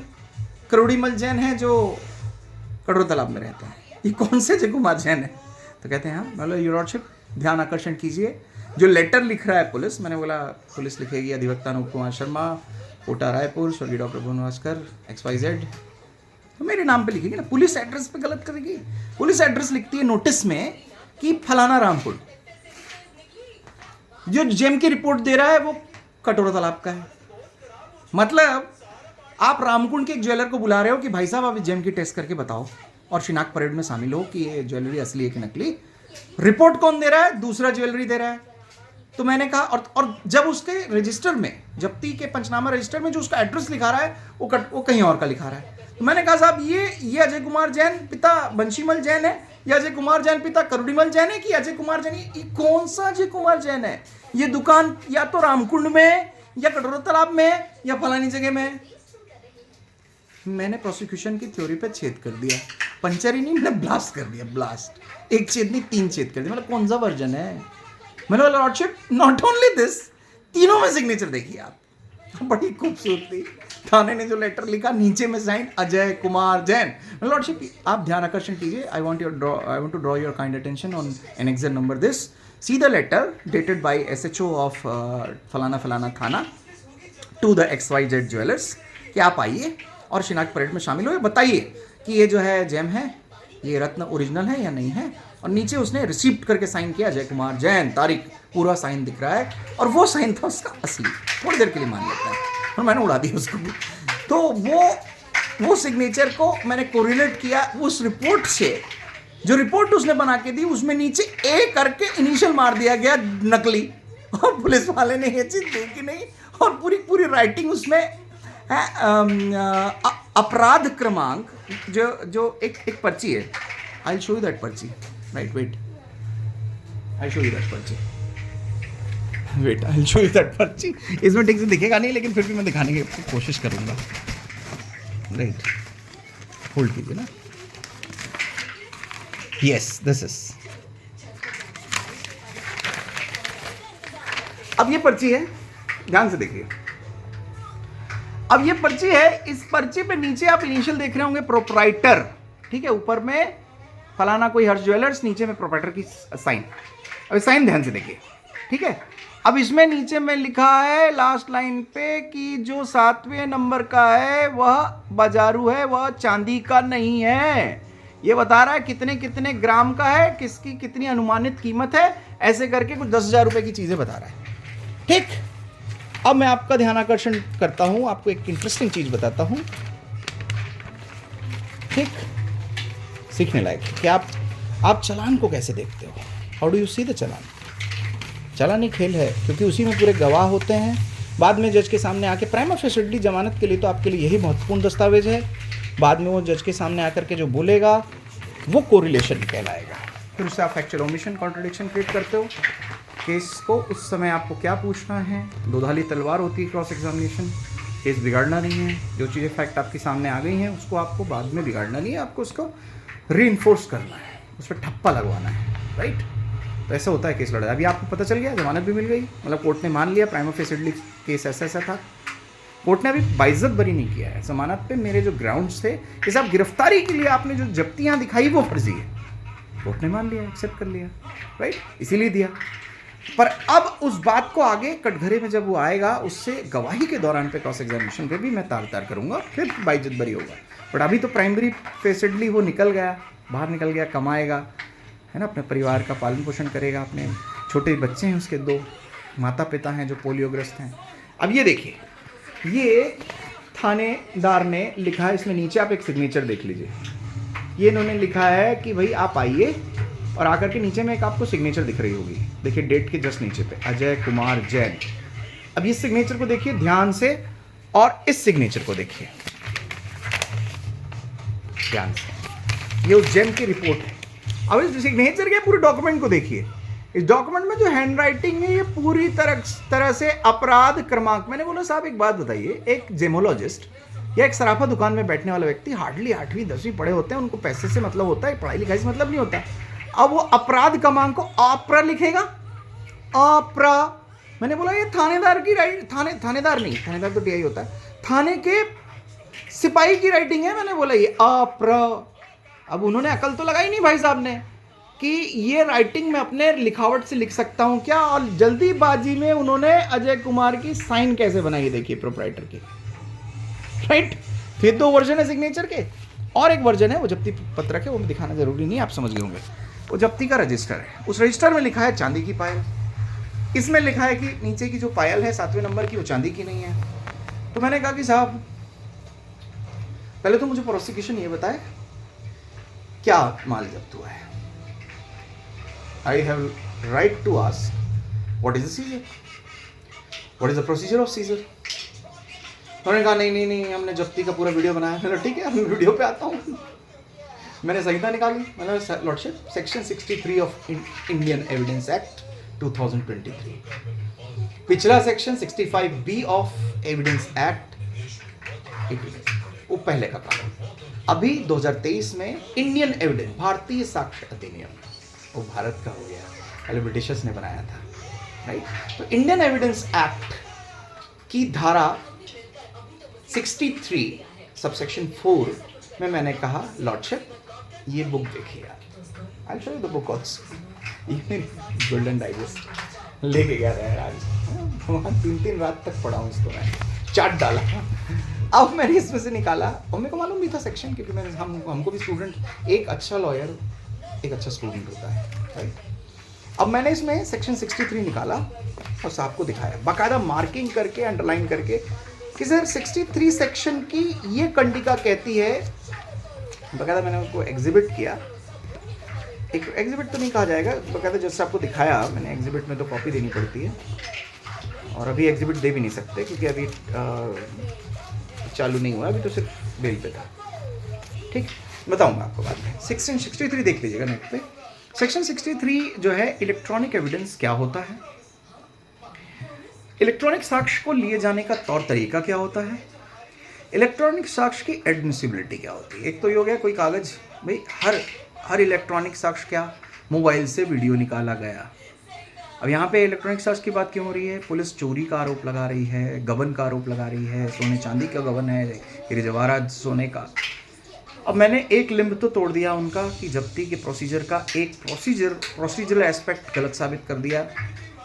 करोड़ीमल जैन है जो कटोरा तालाब में रहते हैं, ये कौन से अजय कुमार जैन है? तो कहते हैं हाँ, मतलब योर लॉर्डशिप ध्यान आकर्षण कीजिए, जो लेटर लिख रहा है पुलिस, मैंने बोला पुलिस लिखेगी अधिवक्ता अनूप कुमार शर्मा, कोटा रायपुर, स्वर्गीय डॉक्टर भुवनवासकर XYZ, तो मेरे नाम पे लिखेगी ना, पुलिस एड्रेस पे गलत करेगी। पुलिस एड्रेस लिखती है नोटिस में कि फलाना रामपुर, जो जेम की रिपोर्ट दे रहा है वो कटोरा तालाब का है। मतलब आप रामकुंड के एक ज्वेलर को बुला रहे हो कि भाई साहब आप जेम की टेस्ट करके बताओ और शिनाख्त परेड में शामिल हो कि ये ज्वेलरी असली है कि नकली। रिपोर्ट कौन दे रहा है? दूसरा ज्वेलरी दे रहा है। तो मैंने कहा, और जब उसके रजिस्टर में, जब्ती के पंचनामा रजिस्टर में जो उसका एड्रेस लिखा रहा है वो कहीं और का लिखा रहा है। तो मैंने कहा साहब ये अजय कुमार जैन पिता बंशीमल जैन है, या अजय कुमार जैन पिता करोड़ीमल जैन है, कि अजय कुमार जैन, ये कौन सा अजय कुमार जैन है? ये दुकान या तो रामकुंड में या कटोरा तालाब में या फलानी जगह में। मैंने प्रोसिक्यूशन की थ्योरी पे छेद कर दिया, पंचर ही नहीं, मैंने ब्लास्ट कर दिया, ब्लास्ट, एक छेद नहीं 3 छेद कर दिया। मतलब कौन सा वर्जन है? मैंने बोला लॉर्डशिप नॉट ओनली दिस, तीनों में सिग्नेचर देखिए आप, बड़ी खूबसूरती। थाने ने जो लेटर लिखा, नीचे में साइन अजय कुमार जैन। लॉर्डशिप, आप ध्यान आकर्षण कीजिए। I want to draw your kind attention on annexure number this. See the letter dated by SHO of फलाना फलाना थाना टू द XYZ ज्वेलर्स कि आप आइए और शिनाख्त परेड में शामिल हुए, बताइए कि ये जो है जेम है, ये रत्न ओरिजिनल है या नहीं है। और नीचे उसने रिसिप्ट करके साइन किया, अजय कुमार जैन, तारीख, पूरा साइन दिख रहा है। और वो साइन था उसका असली। थोड़ी देर के लिए मान लेता है, और मैंने उड़ा दी उसको भी। तो वो सिग्नेचर को मैंने कोरिलेट किया उस रिपोर्ट से, जो रिपोर्ट उसने बना के दी, उसमें नीचे A करके इनिशियल मार दिया गया नकली। और पुलिस वाले ने ये चीज़ देखी नहीं, और पूरी राइटिंग उसमें है। अपराध क्रमांक जो एक पर्ची है। आई शो यू दैट पर्ची, right, wait, I show you that पर्ची, wait, I show you that पर्ची। इसमें ठीक से दिखेगा नहीं, लेकिन फिर भी मैं दिखाने की कोशिश करूंगा। राइट, होल्ड कीजिए ना। Yes, this is. अब ये पर्ची है, ध्यान से देखिए। अब ये पर्ची है, इस पर्ची पे नीचे आप इनिशियल देख रहे होंगे प्रोप्राइटर, ठीक है, ऊपर में फलाना कोई हर्ष ज्वेलर्स, नीचे में प्रोप्राइटर की साइन। अब साइन ध्यान से देखिए, ठीक है। अब इसमें नीचे में लिखा है लास्ट लाइन पे कि जो 7वें नंबर का है वह बाजारू है, वह चांदी का नहीं है। ये बता रहा है कितने कितने ग्राम का है, किसकी कितनी अनुमानित कीमत है, ऐसे करके कुछ 10,000 रुपए की चीजें बता रहा है, ठीक। अब मैं आपका ध्यान आकर्षण करता हूं, आपको एक इंटरेस्टिंग चीज बताता हूं, ठीक, सीखने लायक कि आप चालान को कैसे देखते हो। How do you see the challan. चालान ही खेल है, क्योंकि उसी में पूरे गवाह होते हैं। बाद में जज के सामने आके प्राइमा फेसिलिटी जमानत के लिए तो आपके लिए यही महत्वपूर्ण दस्तावेज है। बाद में वो जज के सामने आकर के जो बोलेगा वो कोरिलेशन कहलाएगा। फिर उससे आप फैक्चुअल ओमिशन, कॉन्ट्रडिक्शन क्रिएट करते हो केस को। उस समय आपको क्या पूछना है, दोधाली तलवार होती है क्रॉस एग्जामिनेशन। केस बिगाड़ना नहीं है, जो चीज़ें फैक्ट आपके सामने आ गई हैं उसको आपको बाद में बिगाड़ना नहीं है, आपको उसको रीइंफोर्स करना है, उस पर ठप्पा लगवाना है, राइट। तो ऐसा होता है केस लड़ा। अभी आपको पता चल गया, जमानत भी मिल गई, मतलब कोर्ट ने मान लिया प्राइमा फेसिलिटी केस ऐसा ऐसा था। कोर्ट ने अभी बाइज्जत बरी नहीं किया है, जमानत पे मेरे जो ग्राउंड्स थे, कि साहब गिरफ्तारी के लिए आपने जो जब्तियां दिखाई वो फर्जी है, कोर्ट ने मान लिया, एक्सेप्ट कर लिया, राइट, इसीलिए दिया। पर अब उस बात को आगे कटघरे में जब वो आएगा, उससे गवाही के दौरान पे क्रॉस एग्जामिनेशन पे भी मैं तार तार करूंगा, फिर बाइज्जत बरी होगा। बट अभी तो प्राइमरी फेसिलिटी वो निकल गया, बाहर निकल गया, कमाएगा, है ना, अपने परिवार का पालन पोषण करेगा, अपने छोटे बच्चे हैं उसके 2, माता पिता हैं जो पोलियोग्रस्त हैं। अब ये देखिए, ये थानेदार ने लिखा है, इसमें नीचे आप एक सिग्नेचर देख लीजिए। ये इन्होंने लिखा है कि भाई आप आइए, और आकर के नीचे में एक आपको सिग्नेचर दिख रही होगी, देखिए डेट के जस्ट नीचे पे, अजय कुमार जैन। अब इस सिग्नेचर को देखिए ध्यान से, और इस सिग्नेचर को देखिए ध्यान से, ये उस जैन की रिपोर्ट है। अब इस सिग्नेचर के पूरे डॉक्यूमेंट को देखिए, इस डॉक्यूमेंट में जो हैंड राइटिंग है ये पूरी तरह से अपराध क्रमांक। मैंने बोला साहब एक बात बताइए, एक जेमोलॉजिस्ट या एक सराफा दुकान में बैठने वाला व्यक्ति हार्डली 8वीं 10वीं पढ़े होते हैं, उनको पैसे से मतलब होता है, पढ़ाई लिखाई से मतलब नहीं होता। अब वो अपराध क्रमांक को अपरा लिखेगा, अपरा। मैंने बोला ये थानेदार की थानेदार नहीं, थानेदार तो टीआई होता है, थाने के सिपाही की राइटिंग है। मैंने बोला ये अपरा। अब उन्होंने अकल तो लगाई नहीं भाई साहब ने कि ये राइटिंग मैं अपने लिखावट से लिख सकता हूं क्या, और जल्दीबाजी में उन्होंने अजय कुमार की साइन कैसे बनाई, देखिए प्रोप्राइटर की, राइट। फिर 2 वर्जन है सिग्नेचर के, और एक वर्जन है वो जब्ती पत्रक है, वो दिखाना जरूरी नहीं, आप समझ गए होंगे। वो जब्ती का रजिस्टर है, उस रजिस्टर में लिखा है चांदी की पायल, इसमें लिखा है कि नीचे की जो पायल है 7वें नंबर की वो चांदी की नहीं है। तो मैंने कहा कि साहब पहले तो मुझे प्रोसिक्यूशन ये बताए क्या माल जब्त हुआ है। I have right to ask what is the seizure, what is the procedure of seizure. उन्होंने कहा नहीं, हमने जब्ती का पूरा वीडियो बनाया। मैंने ठीक है, मैं वीडियो पे आता हूँ। मैंने संहिता निकाली, मैंने lordship section 63 of Indian evidence act 2023, पिछला section 65B of evidence act 88, वो पहले का कानून। अभी 2023 में इंडियन एविडेंस, भारतीय साक्ष्य अधिनियम, वो भारत का हो गया, पहले ब्रिटिशर्स ने बनाया था, राइट। तो इंडियन एविडेंस एक्ट की धारा 63 सबसेक्शन 4 में मैंने कहा लॉर्डशिप ये बुक देखिए आप। आई show you the book also. ये मेरी गोल्डन डाइजेस्ट लेके गया था यार आज, वहाँ 3 रात तक पढ़ा हूँ इसको, मैं चाट डाला। अब मैंने इसमें से निकाला और मेरे को मालूम भी था सेक्शन, क्योंकि मैंने हमको भी स्टूडेंट, एक अच्छा लॉयर एक अच्छा स्टूडेंट होता है, राइट। अब मैंने इसमें सेक्शन 63 निकाला और साहब को दिखाया बाकायदा मार्किंग करके, अंडरलाइन करके कि सर 63 सेक्शन की ये कंडिका कहती है। बाकायदा मैंने उनको एग्जिबिट किया, एक एग्जिबिट तो नहीं कहा जाएगा, बाकायदा जैसे आपको दिखाया मैंने, एग्जिबिट में तो कॉपी देनी पड़ती है और अभी एग्जिबिट दे भी नहीं सकते क्योंकि अभी चालू नहीं हुआ, अभी तो सिर्फ बेल पे था। ठीक, बताऊंगा आपको बाद में। सेक्शन 63 देख लीजिएगा नेट पे। सेक्शन 63 जो है, इलेक्ट्रॉनिक एविडेंस क्या होता है, इलेक्ट्रॉनिक साक्ष्य को लिए जाने का तौर तरीका क्या होता है, इलेक्ट्रॉनिक साक्ष्य की एडमिसिबिलिटी क्या होती है। एक तो ये हो गया कोई कागज, भाई हर इलेक्ट्रॉनिक साक्ष्य क्या, मोबाइल से वीडियो निकाला गया। अब यहाँ पे इलेक्ट्रॉनिक साक्ष्य की बात क्यों हो रही है, पुलिस चोरी का आरोप लगा रही है, गबन का आरोप लगा रही है, सोने चांदी का गबन है, हीरे जवाहरात सोने का। अब मैंने एक लिंब तो तोड़ दिया उनका कि जब्ती के प्रोसीजर का एक प्रोसीजरल एस्पेक्ट गलत साबित कर दिया।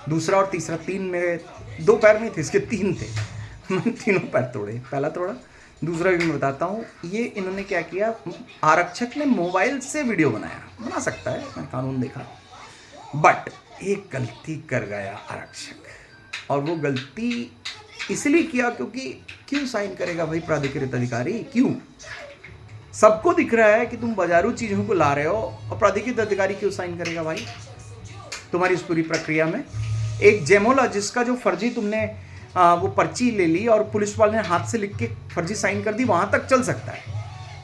दूसरा और तीसरा, 3 मेरे 2 पैर नहीं थे, इसके 3 थे, मैंने तीनों पैर तोड़े। पहला तोड़ा, दूसरा भी मैं बताता हूँ। ये इन्होंने क्या किया, आरक्षक ने मोबाइल से वीडियो बना सकता है, मैंने कानून देखा, बट एक गलती कर गया आरक्षक, और वो गलती इसलिए किया क्योंकि क्यों साइन करेगा भाई प्राधिकृत अधिकारी, क्यों? सबको दिख रहा है कि तुम बाजारू चीज़ों को ला रहे हो, और प्राधिकृत अधिकारी क्यों साइन करेगा भाई तुम्हारी इस पूरी प्रक्रिया में? एक जेमोलॉजिस्ट का जो फर्जी तुमने वो पर्ची ले ली और पुलिस वाले ने हाथ से लिख के फर्जी साइन कर दी, वहां तक चल सकता है,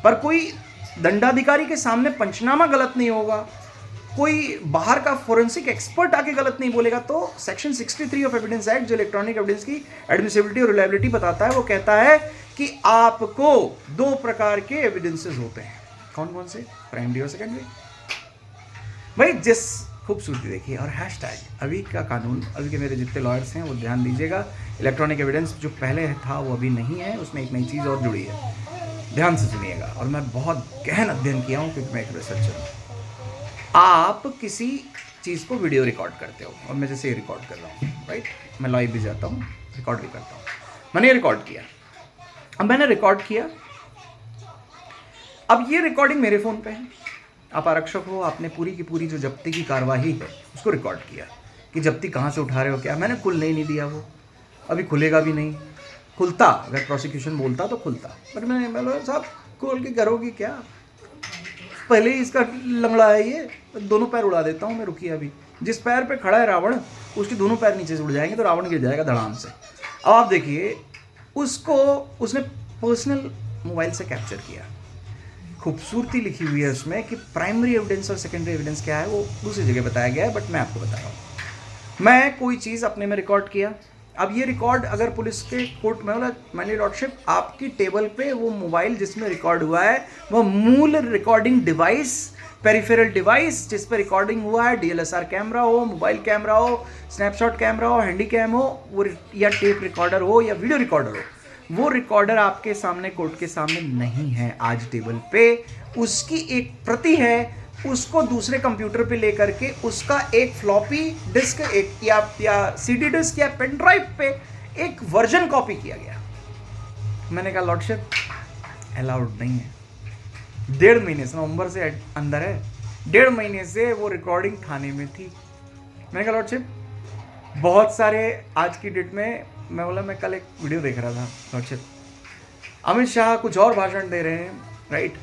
पर कोई दंडाधिकारी के सामने पंचनामा गलत नहीं होगा, कोई बाहर का फोरेंसिक एक्सपर्ट आके गलत नहीं बोलेगा। तो सेक्शन 63 ऑफ एविडेंस एक्ट, जो इलेक्ट्रॉनिक एविडेंस की एडमिसिबिलिटी और रिलायबिलिटी बताता है, वो कहता है कि आपको 2 प्रकार के एविडेंसेस होते हैं। कौन कौन से? प्राइमरी और सेकेंडरी। भाई जिस खूबसूरती देखिए, और हैशटैग अभी का कानून, अभी के मेरे जितने लॉयर्स हैं वो ध्यान दीजिएगा, इलेक्ट्रॉनिक एविडेंस जो पहले था वो अभी नहीं है, उसमें एक नई चीज़ और जुड़ी है, ध्यान से सुनिएगा। और मैं बहुत गहन अध्ययन किया हूँ क्योंकि मैं एक रिसर्चर हूँ। आप किसी चीज़ को वीडियो रिकॉर्ड करते हो, और मैं जैसे रिकॉर्ड कर रहा हूँ, राइट, मैं लाइव भी जाता हूँ, रिकॉर्ड भी करता हूँ, मैंने रिकॉर्ड किया। अब मैंने रिकॉर्ड किया, अब ये रिकॉर्डिंग मेरे फ़ोन पे है, आप आरक्षक हो, आपने पूरी की पूरी जो जब्ती की कार्रवाई है उसको रिकॉर्ड किया कि जब्ती कहाँ से उठा रहे हो, क्या। मैंने खुलने ही नहीं दिया, वो अभी खुलेगा भी नहीं। खुलता, अगर प्रोसिक्यूशन बोलता तो खुलता, बट मैंने बोला साहब खोल के करोगी क्या, पहले ही इसका लंगड़ा है ये, दोनों पैर उड़ा देता हूँ मैं, रुकिए अभी। जिस पैर पे खड़ा है रावण, उसके दोनों पैर नीचे से उड़ जाएंगे तो रावण गिर जाएगा धड़ाम से। अब आप देखिए, उसको उसने पर्सनल मोबाइल से कैप्चर किया, खूबसूरती लिखी हुई है उसमें कि प्राइमरी एविडेंस और सेकेंडरी एविडेंस क्या है, वो दूसरी जगह बताया गया है, बट मैं आपको बता रहा हूँ। मैं कोई चीज़ अपने में रिकॉर्ड किया, अब ये रिकॉर्ड अगर पुलिस के कोर्ट में बोला, माननीय लॉर्डशिप आपकी टेबल पे वो मोबाइल जिसमें रिकॉर्ड हुआ है, वो मूल रिकॉर्डिंग डिवाइस, पेरिफेरल डिवाइस जिस पर रिकॉर्डिंग हुआ है, DLSR कैमरा हो, मोबाइल कैमरा हो, स्नैपशॉट कैमरा हो, हैंडी कैम हो, वो या टेप रिकॉर्डर हो या वीडियो रिकॉर्डर हो, वो रिकॉर्डर आपके सामने कोर्ट के सामने नहीं है आज टेबल पे। उसकी एक प्रति है, उसको दूसरे कंप्यूटर पे लेकर के उसका एक फ्लॉपी डिस्क, एक या CD डिस्क या पेन ड्राइव पे एक वर्जन कॉपी किया गया। मैंने कहा लॉर्डशिप अलाउड नहीं है। 1.5 महीने से, नवंबर से अंदर है, 1.5 महीने से वो रिकॉर्डिंग थाने में थी। मैंने कहा लॉर्डशिप बहुत सारे, आज की डेट में मैं बोला, मैं कल एक वीडियो देख रहा था लॉर्डशिप, अमित शाह कुछ और भाषण दे रहे हैं, राइट,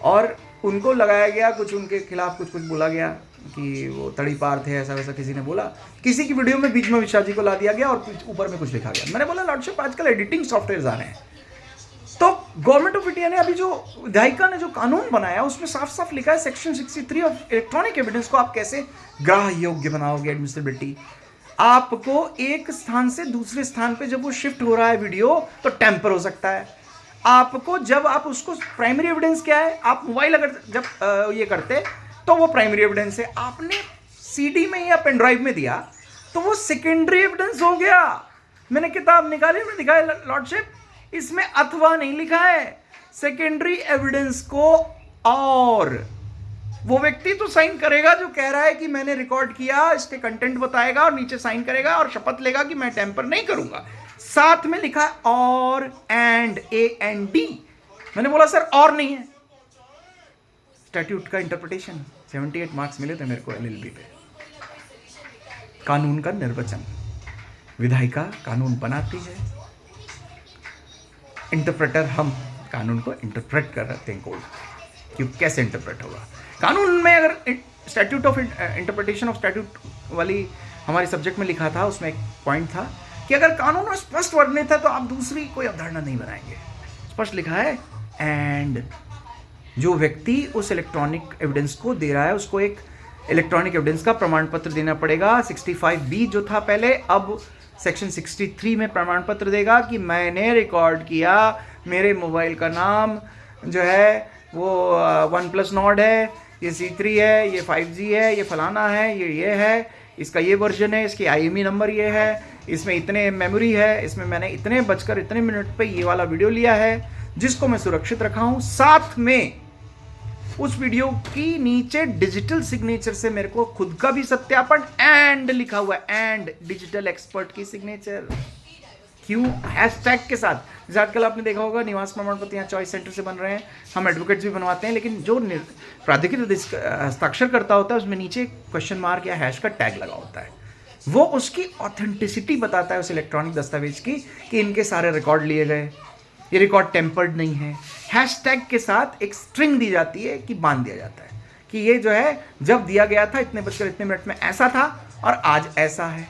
और उनको लगाया गया कुछ, उनके खिलाफ कुछ बोला गया कि वो तड़ी पार थे, ऐसा वैसा किसी ने बोला, किसी की वीडियो में बीच में अमित शाह जी को ला दिया गया और ऊपर में कुछ लिखा गया। मैंने बोला लॉर्डशिप आजकल एडिटिंग सॉफ्टवेयर आ रहे हैं, तो गवर्नमेंट ऑफ इंडिया ने अभी जो विधायिका ने जो कानून बनाया उसमें साफ साफ लिखा है सेक्शन 63 ऑफ इलेक्ट्रॉनिक एविडेंस को आप कैसे ग्राह्य योग्य बनाओगे, एडमिसिबिलिटी। आपको एक स्थान से दूसरे स्थान पे जब वो शिफ्ट हो रहा है वीडियो तो टेम्पर हो सकता है। आपको जब आप उसको, प्राइमरी एविडेंस क्या है, आप मोबाइल अगर जब ये करते तो वो प्राइमरी एविडेंस है, आपने CD में या पेन ड्राइव में दिया तो वो सेकेंडरी एविडेंस हो गया। मैंने किताब निकाली, मैंने दिखाया लॉर्डशिप, इसमें अथवा नहीं लिखा है, सेकेंडरी एविडेंस को और वो व्यक्ति तो साइन करेगा जो कह रहा है कि मैंने रिकॉर्ड किया, इसके कंटेंट बताएगा और नीचे साइन करेगा और शपथ लेगा कि मैं टेम्पर नहीं करूंगा। साथ में लिखा है और एंड, AND। मैंने बोला सर और नहीं है। स्टैट्यूट का इंटरप्रिटेशन 78 मार्क्स मिले थे मेरे को LLB पे। कानून का निर्वचन, विधायिका कानून बनाती है, इंटरप्रेटर हम कानून को इंटरप्रेट कर रहे हैं कोर्ट, कि कैसे इंटरप्रेट होगा कानून में। अगर statute of interpretation of statute वाली हमारे सब्जेक्ट में लिखा था, उसमें एक पॉइंट था कि अगर कानून में स्पष्ट वर्णित है तो आप दूसरी कोई अवधारणा नहीं बनाएंगे। स्पष्ट लिखा है एंड जो व्यक्ति उस इलेक्ट्रॉनिक एविडेंस को दे रहा है उसको एक इलेक्ट्रॉनिक एविडेंस का प्रमाण पत्र देना पड़ेगा। 65B जो था पहले, अब सेक्शन 63 में प्रमाण पत्र देगा कि मैंने रिकॉर्ड किया, मेरे मोबाइल का नाम जो है वो OnePlus Nord है, ये C3 है, ये 5G है, ये फलाना है, ये है, इसका ये वर्जन है, इसकी IMEI नंबर ये है, इसमें इतने मेमोरी है, इसमें मैंने इतने बजकर इतने मिनट पे ये वाला वीडियो लिया है जिसको मैं सुरक्षित रखा हूँ। साथ में उस वीडियो की नीचे डिजिटल सिग्नेचर से मेरे को खुद का भी सत्यापन एंड लिखा हुआ है, एंड डिजिटल एक्सपर्ट की सिग्नेचर। क्यों? हैशटैग के साथ। जैसे आजकल आपने देखा होगा निवास प्रमाण पत्र यहाँ चॉइस सेंटर से बन रहे हैं, हम एडवोकेट्स भी बनवाते हैं, लेकिन जो प्राधिकृत हस्ताक्षर करता होता है उसमें नीचे क्वेश्चन मार्क या हैश का टैग लगा होता है। वो उसकी ऑथेंटिसिटी बताता है उस इलेक्ट्रॉनिक दस्तावेज की कि इनके सारे रिकॉर्ड लिए गए, ये रिकॉर्ड टेम्पर्ड नहीं है। हैशटैग के साथ एक स्ट्रिंग दी जाती है कि बांध दिया जाता है कि ये जो है जब दिया गया था इतने बजकर इतने मिनट में ऐसा था और आज ऐसा है।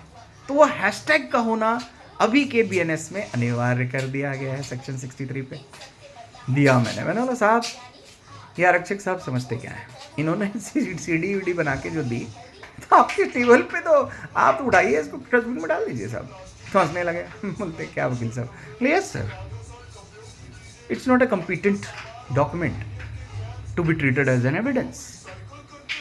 तो वो हैशटैग का होना अभी के BNS में अनिवार्य कर दिया गया है। सेक्शन 63 पे दिया मैंने बोला साहब ये आरक्षक साहब समझते क्या है, इन्होंने CD बना के जो दी तो आपके टेबल पे तो आप उठाइए इसको डस्टबिन में डाल दीजिए साहब। तो हंसने लगे, बोलते क्या वकील साहब। Yes sir, it's not a competent document to be treated as an evidence.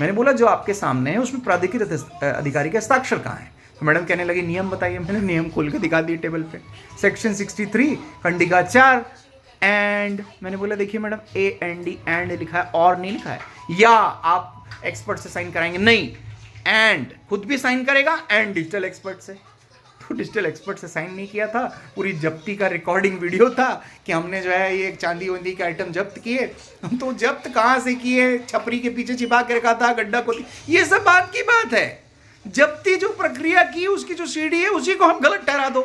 मैंने बोला जो आपके सामने है उसमें प्राधिकृत अधिकारी के हस्ताक्षर कहाँ है? तो मैडम कहने लगी नियम बताइए। मैंने नियम खोल के दिखा दिए टेबल पे, सेक्शन 63 खंडिका 4 एंड। मैंने बोला देखिए मैडम AND एंड लिखा है और नहीं लिखा है, या आप एक्सपर्ट से साइन कराएंगे? नहीं, एंड खुद भी साइन करेगा एंड डिजिटल एक्सपर्ट से। तो डिजिटल एक्सपर्ट से साइन नहीं किया था, पूरी जब्ती का रिकॉर्डिंग वीडियो था कि हमने जो है ये चांदी वांदी के आइटम जब्त किए। तो जब्त कहाँ से किए? छपरी के पीछे छिपा के रखा था, गड्ढा खोदी, ये सब बात की बात है। जब्ती जो प्रक्रिया की उसकी जो CD है उसी को हम गलत ठहरा दो।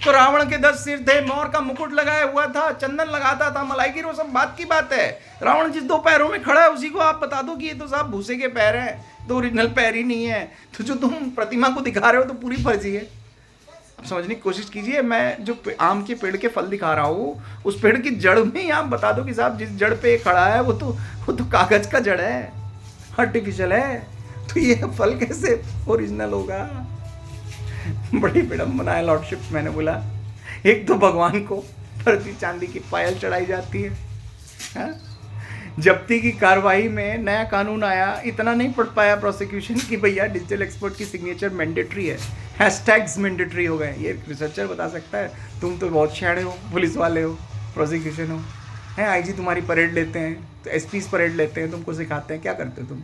तो रावण के 10 सिर थे, मोर का मुकुट लगाया हुआ था, चंदन लगाता था, मलाई की, वो सब बात की बात है। रावण जिस 2 पैरों में खड़ा है उसी को आप बता दो कि ये तो साहब भूसे के पैर हैं, तो ओरिजिनल पैर ही नहीं है। तो जो तुम प्रतिमा को दिखा रहे हो तो पूरी फर्जी है। अब समझने की कोशिश कीजिए, मैं जो आम के पेड़ के फल दिखा रहा हूँ उस पेड़ की जड़ में ही आप बता दो कि साहब जिस जड़ पे खड़ा है वो तो कागज का जड़ है, आर्टिफिशियल है। तो ये फल कैसे ओरिजिनल होगा? बड़ी विडम्बना है लॉर्डशिप। मैंने बोला एक तो भगवान को फर्जी चांदी की पायल चढ़ाई जाती है, हा? जब्ती की कार्रवाई में नया कानून आया, इतना नहीं पढ़ पाया प्रोसिक्यूशन कि भैया डिजिटल एक्सपर्ट की सिग्नेचर मैंडेटरी है, हैशटैग्स मैंडेटरी हो गए। ये रिसर्चर बता सकता है, तुम तो बहुत शाणे हो, पुलिस वाले हो, प्रोसिक्यूशन हो, हैं IG तुम्हारी परेड लेते हैं, तो SPs परेड लेते हैं, तुमको सिखाते हैं, क्या करते हो तुम?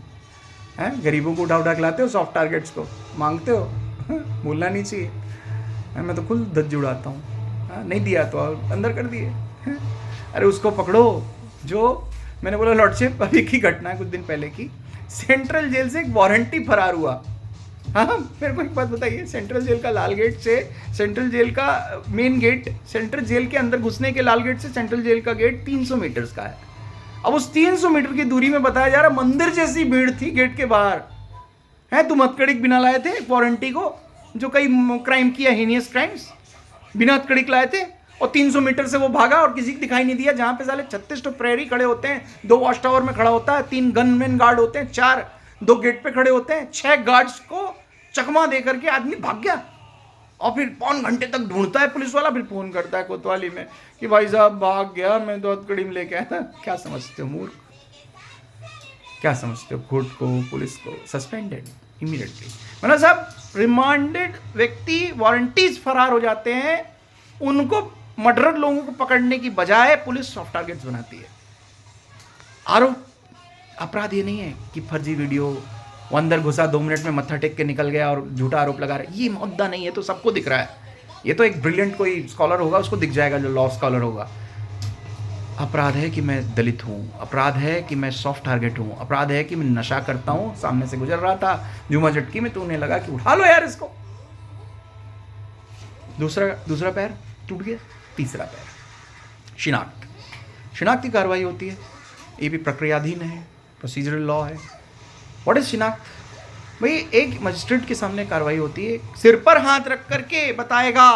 हैं गरीबों को उठा खिलाते हो, सॉफ्ट टारगेट्स को मांगते हो, बोलना नहीं चाहिए। मैं तो खुद धज्ज उड़ाता हूँ, नहीं दिया तो अंदर कर दिए। अरे उसको पकड़ो जो, मैंने बोला लॉर्डशिप अभी की घटना है कुछ दिन पहले की, सेंट्रल जेल से एक वारंटी फरार हुआ। हाँ मेरे को एक बात बताइए, सेंट्रल जेल का लाल गेट से, सेंट्रल जेल का मेन गेट, सेंट्रल जेल के अंदर घुसने के लाल गेट से सेंट्रल जेल का गेट 300 मीटर्स का है। अब उस 300 मीटर की दूरी में बताया जा रहा मंदिर जैसी भीड़ थी गेट के बाहर। है तुम हथकड़िक बिना लाए थे वारंटी को, जो कई क्राइम किया, हीनियस क्राइम्स, बिना हथकड़िक लाए थे, और 300 मीटर से वो भागा और किसी को दिखाई नहीं दिया। जहां पे साले 36 तो प्रेरी खड़े होते हैं, 2 वॉच टावर में खड़ा होता है, 3 गनमैन गार्ड होते हैं, 4 2 गेट पे खड़े होते हैं, 6 गार्ड्स को चकमा दे करके आदमी भाग गया। और फिर 5 घंटे तक ढूंढता है पुलिस वाला, फिर फोन करता है कोतवाली में कि भाई साहब भाग गया, मैं तो हथकड़ी में लेके आया था। क्या समझते हो मूर्ख, क्या समझते हो? कोर्ट को, पुलिस को सस्पेंडेड। इमीडिएटली। मतलब साहब रिमांडेड व्यक्ति वारंटीज फरार हो जाते हैं, उनको मर्डर लोगों को पकड़ने की बजाय पुलिस सॉफ्ट टारगेट्स बनाती है। आरोप अपराध ये नहीं है कि फर्जी वीडियो, वो अंदर घुसा 2 मिनट में मत्था टेक के निकल गया और झूठा आरोप लगा रहा है, ये मुद्दा नहीं है। तो सबको दिख रहा है, ये तो एक ब्रिलियंट कोई स्कॉलर होगा उसको दिख जाएगा, जो लॉ स्कॉलर होगा। अपराध है कि मैं दलित हूँ, अपराध है कि मैं सॉफ्ट टारगेट हूँ, अपराध है कि मैं नशा करता हूँ, सामने से गुजर रहा था जुमा झटकी में, तो उन्हें लगा कि उठा लो यार इसको। दूसरा पैर टूट गया। तीसरा पैर शिनाख्त। शिनाख्त की कार्रवाई होती है, ये भी प्रक्रियाधीन है, प्रोसीजरल लॉ है। व्हाट इज शिनाख्त? भाई एक मजिस्ट्रेट के सामने कार्रवाई होती है, सिर पर हाथ रख करके बताएगा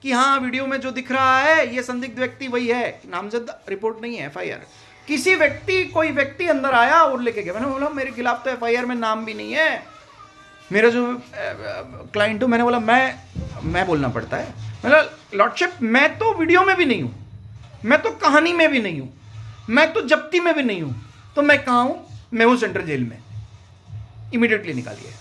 कि हाँ वीडियो में जो दिख रहा है ये संदिग्ध व्यक्ति वही है। नामजद रिपोर्ट नहीं है, एफआईआर। किसी व्यक्ति, कोई व्यक्ति अंदर आया और लेके गया, मैंने बोला मेरे खिलाफ तो एफआईआर में नाम भी नहीं है, मेरा जो क्लाइंट हो, मैंने बोला मैं बोलना पड़ता है। मैंने लॉर्डशिप मैं तो वीडियो में भी नहीं हूँ, मैं तो कहानी में भी नहीं हूँ, मैं तो जब्ती में भी नहीं हूँ, तो मैं कहाँ हूँ? मैं हूँ सेंट्रल जेल में। इमीडिएटली निकालिए।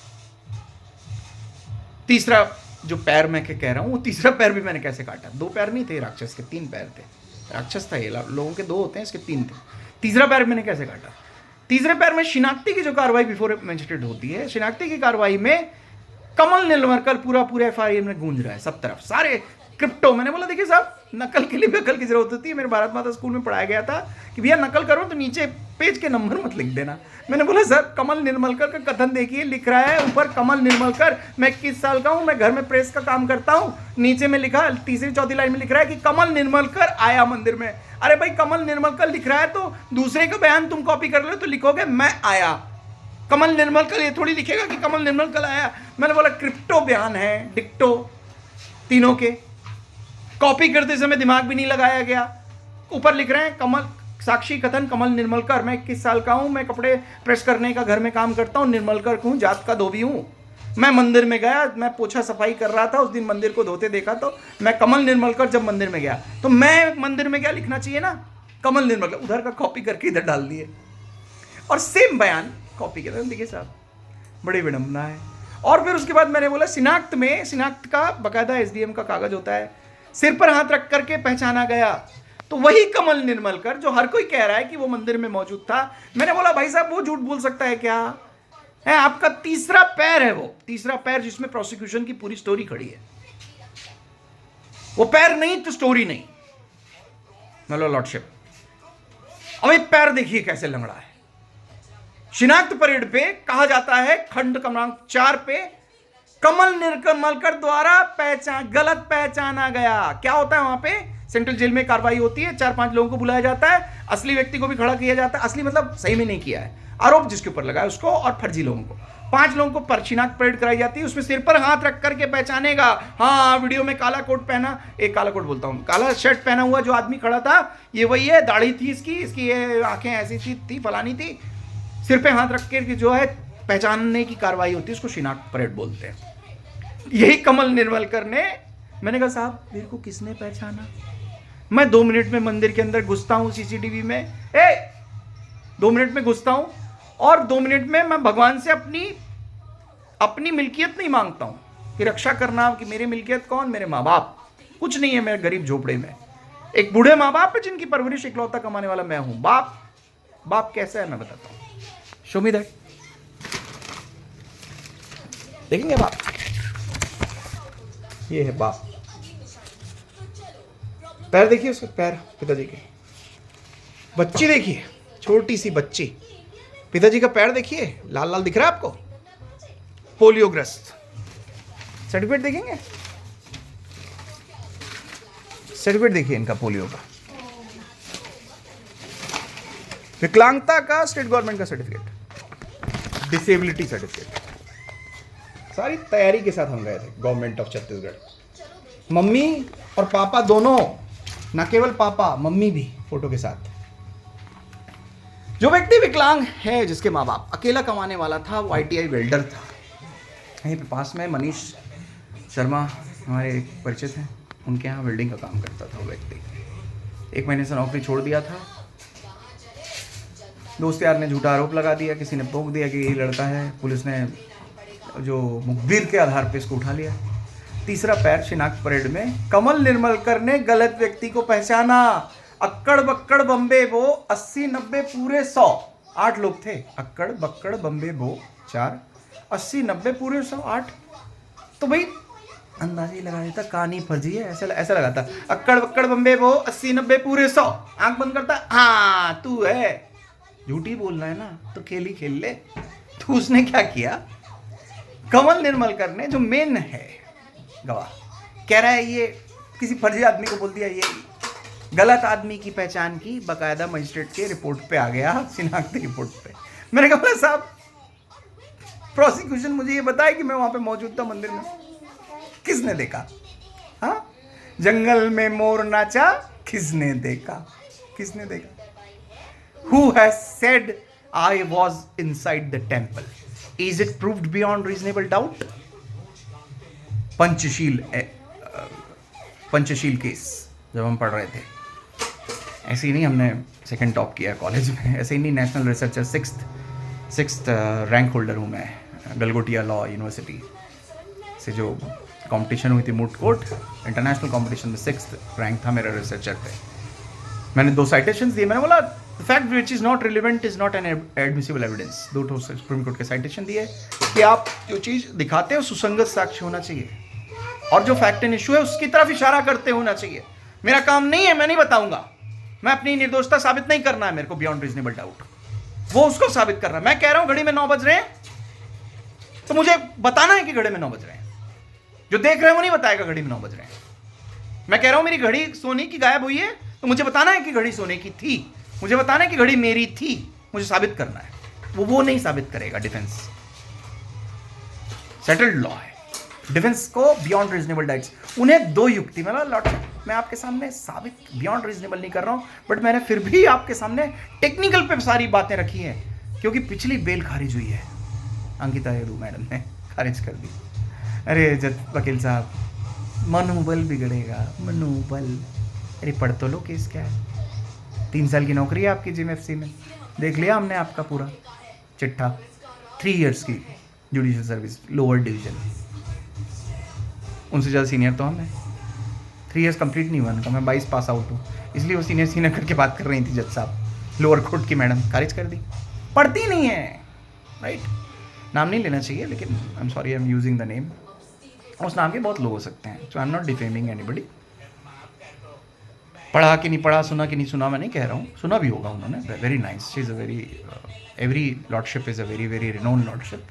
तीसरा जो पैर मैं कह रहा हूँ, वो तीसरा पैर भी मैंने कैसे काटा? 2 पैर नहीं थे राक्षस के, 3 पैर थे। राक्षस था ये, लोगों के 2 होते हैं, इसके 3 थे। तीसरा पैर मैंने कैसे काटा? तीसरे पैर में शिनाख्ती की जो कार्रवाई बिफोर मजिस्ट्रेट होती है, शिनाख्ती की कार्रवाई में कमल निर्मलकर पूरा एफआईआर में गूंज रहा है सब तरफ, सारे क्रिप्टो। मैंने बोला देखिए साहब, नकल के लिए भी अकल की जरूरत होती है। मेरे भारत माता स्कूल में पढ़ाया गया था कि भैया नकल करो तो नीचे पेज के नंबर मत लिख देना। मैंने बोला सर कमल निर्मलकर का कथन देखिए, लिख रहा है ऊपर कमल निर्मलकर, मैं 21 साल का हूं, मैं घर में प्रेस का काम करता हूं। नीचे में लिखा, तीसरी चौथी लाइन में लिख रहा है कि कमल निर्मलकर आया मंदिर में। अरे भाई कमल निर्मलकर लिख रहा है तो दूसरे का बयान तुम कॉपी कर लो तो लिखोगे मैं आया। कमल निर्मलकर ये थोड़ी लिखेगा कि कमल निर्मलकर आया। मैंने बोला क्रिप्टो बयान है, डिक्टो तीनों के, कॉपी करते समय दिमाग भी नहीं लगाया गया। ऊपर लिख रहे हैं कमल साक्षी कथन कमल निर्मलकर, मैं 21 साल का हूं, मैं कपड़े प्रेस करने का घर में काम करता हूं, निर्मलकर हूं, जात का धोबी हूं। मैं मंदिर में गया, मैं पोछा सफाई कर रहा था, उस दिन मंदिर को धोते देखा तो मैं कमल निर्मलकर जब मंदिर में गया, तो मैं मंदिर में क्या लिखना चाहिए ना, कमल निर्मलकर, उधर का कॉपी करके इधर डाल दिए और सेम बयान कॉपी किया। देखिए साहब बड़ी विडंबना है। और फिर उसके बाद मैंने बोला शिनाख्त में, शिनाख्त का बकायदा एसडीएम का कागज होता है, सिर पर हाथ रख करके पहचाना गया, तो वही कमल निर्मलकर जो हर कोई कह रहा है कि वो मंदिर में मौजूद था। मैंने बोला भाई साहब वो झूठ बोल सकता है क्या? है आपका तीसरा पैर है, वो तीसरा पैर जिसमें प्रोसिक्यूशन की पूरी स्टोरी खड़ी है। वो पैर नहीं तो स्टोरी नहीं। मतलब लॉर्डशिप, अब ये पैर देखिए कैसे लंगड़ा है। शिनाख्त परेड पे कहा जाता है खंड क्रमांक 4 पे कमल निर्मलकर द्वारा गलत पहचाना गया। क्या होता है वहां पे? सेंट्रल जेल में कार्रवाई होती है, 4-5 लोगों को बुलाया जाता है, असली व्यक्ति को भी खड़ा किया जाता है, असली मतलब सही में नहीं किया है, आरोप जिसके ऊपर लगा है उसको, और फर्जी लोगों को 5 लोगों को शिनाख्त परेड कराई जाती है। उसमें सिर पर हाथ रख करके पहचानेगा। हाँ वीडियो में काला कोट पहना, एक काला कोट बोलता हूँ, काला शर्ट पहना हुआ जो आदमी खड़ा था ये वही है, दाढ़ी थी इसकी ये आंखें ऐसी थी फलानी थी, सिर पे हाथ रख के जो है पहचानने की कार्रवाई होती है, उसको शिनाख्त परेड बोलते हैं। यही कमल निर्मलकर ने, मैंने कहा साहब मेरे को किसने पहचाना? मैं 2 मिनट में मंदिर के अंदर घुसता हूं सीसीटीवी में, 2 मिनट में घुसता हूं और 2 मिनट में मैं भगवान से अपनी मिल्कियत नहीं मांगता हूं कि रक्षा करना, कि मेरी मिल्कियत कौन? मेरे माँ बाप। कुछ नहीं है मेरे गरीब झोपड़े में, एक बूढ़े माँ बाप है जिनकी परवरिश इकलौता कमाने वाला मैं हूं। बाप कैसा है मैं बताता हूं, शो मी दैट। देखेंगे बाप, ये है बाप। पैर देखिए उसके, पैर पिताजी के। बच्ची देखिए, छोटी सी बच्ची, पिताजी का पैर देखिए, लाल लाल दिख रहा है आपको, पोलियोग्रस्त। सर्टिफिकेट देखेंगे, सर्टिफिकेट देखिए इनका पोलियो का, विकलांगता का स्टेट गवर्नमेंट का सर्टिफिकेट, डिसेबिलिटी सर्टिफिकेट, सारी तैयारी के साथ हम गए थे गवर्नमेंट ऑफ छत्तीसगढ़। मम्मी और पापा दोनों, न केवल पापा, मम्मी भी फोटो के साथ। जो व्यक्ति विकलांग है, जिसके माँ बाप, अकेला कमाने वाला था, वो ITI वेल्डर था। यहीं पे पास में मनीष शर्मा हमारे परिचित हैं, उनके यहाँ वेल्डिंग का काम करता था वो व्यक्ति। 1 महीने से नौकरी छोड़ दिया था। दोस्त यार ने झूठा आरोप लगा दिया, किसी ने पोक दिया कि यही लड़का है। पुलिस ने जो मुखबिर के आधार पे इसको उठा लिया। तीसरा पैर शिनाख्त परेड में कमल निर्मलकर ने गलत व्यक्ति को पहचाना। अक्कड़ बक्कड़ बम्बे बो 80-90 पूरे 100, 8 लोग थे। अक्कड़ बक्कड़ बम्बे बो 4, 80-90 पूरे 100, 8। तो भाई अंदाजा ही लगा देता कहानी फर्जी है, ऐसा लगाता। अक्कड़ बक्कड़ बम्बे बो 80-90 पूरे 100, आंख बंद करता, हाँ तू है। झूठी बोलना है ना तो खेल ही खेल ले। तो उसने क्या किया, कमल निर्मलकर ने जो मेन है गवाह, कह रहा है ये किसी फर्जी आदमी को बोल दिया, ये गलत आदमी की पहचान की, बाकायदा मजिस्ट्रेट के रिपोर्ट पे आ गया, शिनाख्ती रिपोर्ट पे। मैंने कहा साहब प्रोसिक्यूशन मुझे ये बताया कि मैं वहां पे मौजूद था मंदिर में, किसने देखा? हाँ, जंगल में मोर नाचा, किसने देखा? किसने देखा? Who has said I was inside the temple? Is it proved beyond reasonable doubt? Panchsheel case जब हम पढ़ रहे थे, ऐसे ही नहीं हमने सेकंड टॉप किया कॉलेज में, ऐसे ही नहीं national researcher 6th rank holder हूँ मैं गलगोटिया लॉ यूनिवर्सिटी से। जो कंपटीशन हुई थी मूट कोर्ट इंटरनेशनल कंपटीशन में 6th रैंक था मेरा रिसर्चर पे। मैंने 2 साइटेशंस दिए। मैंने बोला fact which is not relevant is not an admissible evidence. 2 supreme court के साइटेशन दिए कि आप जो चीज़ दिखाते हो सुसंगत साक्ष्य होना चाहिए और जो फैक्ट एंड इशू है उसकी तरफ इशारा करते होना चाहिए। मेरा काम नहीं है, मैं नहीं बताऊंगा, मैं अपनी निर्दोषता साबित नहीं करना है मेरे को बियॉन्ड रीजनेबल डाउट, वो उसको साबित कर रहा है। मैं कह रहा हूं घड़ी में 9 बज रहे हैं तो मुझे बताना है कि घड़ी में 9 बज रहे हैं। जो देख रहे हैं वो नहीं बताएगा घड़ी में 9 बज रहे हैं। मैं कह रहा हूं मेरी घड़ी सोने की गायब हुई है तो मुझे बताना है कि घड़ी सोने की थी, मुझे बताना है कि घड़ी मेरी थी, मुझे साबित करना है। वो नहीं साबित करेगा। डिफेंस सेटल्ड लॉ है, डिफेंस को बियॉन्ड रीजनेबल डाउट्स, उन्हें 2 युक्ति मैं आपके सामने साबित बियॉन्ड रीजनेबल नहीं कर रहा हूं, बट मैंने फिर भी आपके सामने टेक्निकल पे सारी बातें रखी हैं क्योंकि पिछली बेल खारिज हुई है, अंकिता हेडू मैडम ने खारिज कर दी। अरे वकील साहब मनोबल बिगड़ेगा, मनोबल। अरे पढ़ तो लो, केस क्या है? 3 साल की नौकरी है आपकी जीएमएफसी में, देख लिया हमने आपका पूरा चिट्ठा। 3 इयर्स की जुडिशियल सर्विस लोअर डिवीजन, उनसे ज़्यादा सीनियर तो हम हैं। 3 इयर्स कंप्लीट नहीं हुआ उनका, मैं 22 पास आउट हूँ, इसलिए वो सीनियर करके बात कर रही थी जज साहब। लोअर कोर्ट की मैडम खारिज कर दी, पढ़ती नहीं है, राइट? नाम नहीं लेना चाहिए लेकिन I am sorry, I am using the name. उस नाम के बहुत लोग हो सकते हैं, so I am not defaming anybody. पढ़ा कि नहीं पढ़ा, सुना कि नहीं सुना, मैं नहीं कह रहा हूँ, सुना भी होगा उन्होंने। Very nice, she is a very, every lordship is a very very renowned lordship,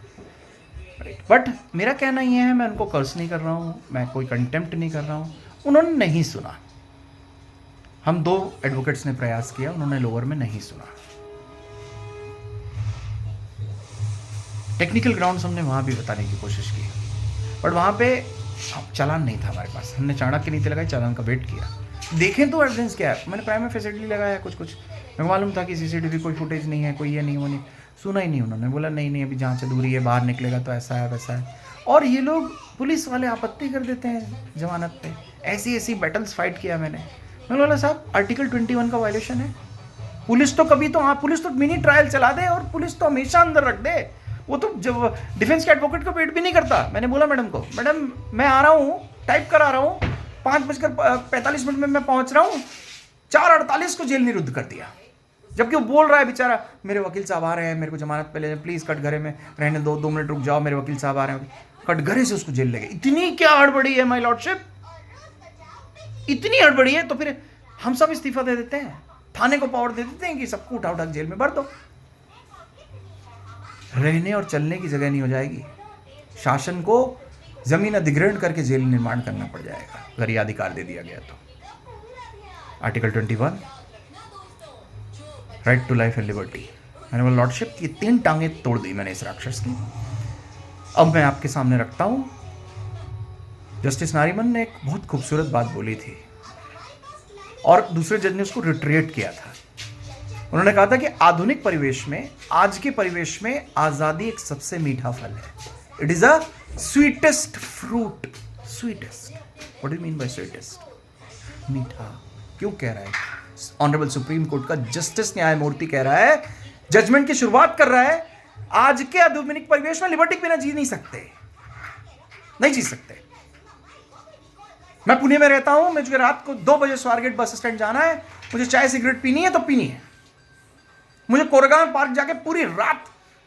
right? But मेरा कहना ये है, मैं उनको कर्स नहीं कर रहा हूँ, मैं कोई कंटेम्प्ट नहीं कर रहा हूँ। उन्होंने नहीं सुना। हम 2 एडवोकेट्स ने प्रयास किया, उन्होंने लोअर में नहीं सुना। टेक्निकल ग्राउंड्स हमने वहाँ भी बताने की कोशिश की, बट वहाँ पे चालान नहीं था हमारे पास। हमने चाणक्य नीति लगाई, चालान का वेट किया, देखें तो एविडेंस क्या है। मैंने प्राइमरी फैसिलिटी लगाया कुछ मेरे को मालूम था कि सीसीटीवी कोई फुटेज नहीं है, कोई ये नहीं, वो नहीं। सुना ही नहीं उन्होंने, बोला नहीं अभी जांच अधूरी है, बाहर निकलेगा तो ऐसा है वैसा है। और ये लोग पुलिस वाले आपत्ति कर देते हैं जमानत पे। ऐसी बैटल्स फाइट किया मैंने बोला साहब आर्टिकल 21 का वायलेशन है। पुलिस तो कभी तो, हाँ पुलिस तो मिनी ट्रायल चला दे और पुलिस तो हमेशा अंदर रख दे, वो तो जब डिफेंस के एडवोकेट को वेट भी नहीं करता। मैंने बोला मैडम को, मैडम मैं आ रहा हूँ, टाइप करा रहा हूँ, 5:45 में मैं पहुँच रहा हूँ, 4:48 को जेल निरुद्ध कर दिया। जबकि वो बोल रहा है बेचारा, मेरे वकील साहब आ रहे हैं, मेरे को जमानत पे ले जाए, प्लीज़ कटघरे में रहने दो, 2 मिनट रुक जाओ, मेरे वकील साहब आ रहे हैं। कटघरे से उसको जेल ले गए। इतनी क्या हड़बड़ी है माय लॉर्डशिप, इतनी हड़बड़ी है तो फिर हम सब इस्तीफा दे देते हैं, थाने को पावर दे देते हैं कि सबको उठा जेल में भर दो। रहने और चलने की जगह नहीं हो जाएगी, शासन को जमीन अधिग्रहण करके जेल निर्माण करना पड़ जाएगा अगर यह अधिकार दे दिया गया तो। Article 21 right to life and liberty. मैंने बोला लॉर्डशिप ये 3 टांगे तोड़ दी मैंने इस राक्षस की। अब मैं आपके सामने रखता हूं, जस्टिस नारीमन ने एक बहुत खूबसूरत बात बोली थी और दूसरे जज ने उसको रिट्रेट किया था। उन्होंने कहा था कि आधुनिक परिवेश में, आज के परिवेश में आज़ादी एक सबसे मीठा फल है। It is a sweetest fruit. Sweetest, what do you mean by sweetest? मीठा क्यों कह रहा है? ऑनरेबल सुप्रीम कोर्ट का जस्टिस न्यायमूर्ति कह रहा है, जजमेंट की शुरुआत कर रहा है आज के आधुनिक परिवेश में लिबर्टी के बिना जी नहीं सकते, नहीं जी सकते। मैं पुणे में रहता हूं, मुझे रात को 2 बजे स्वारगेट बस स्टैंड जाना है, मुझे चाय सिगरेट पीनी है तो पीनी है, मुझे कोरेगांव पार्क जाके पूरी रात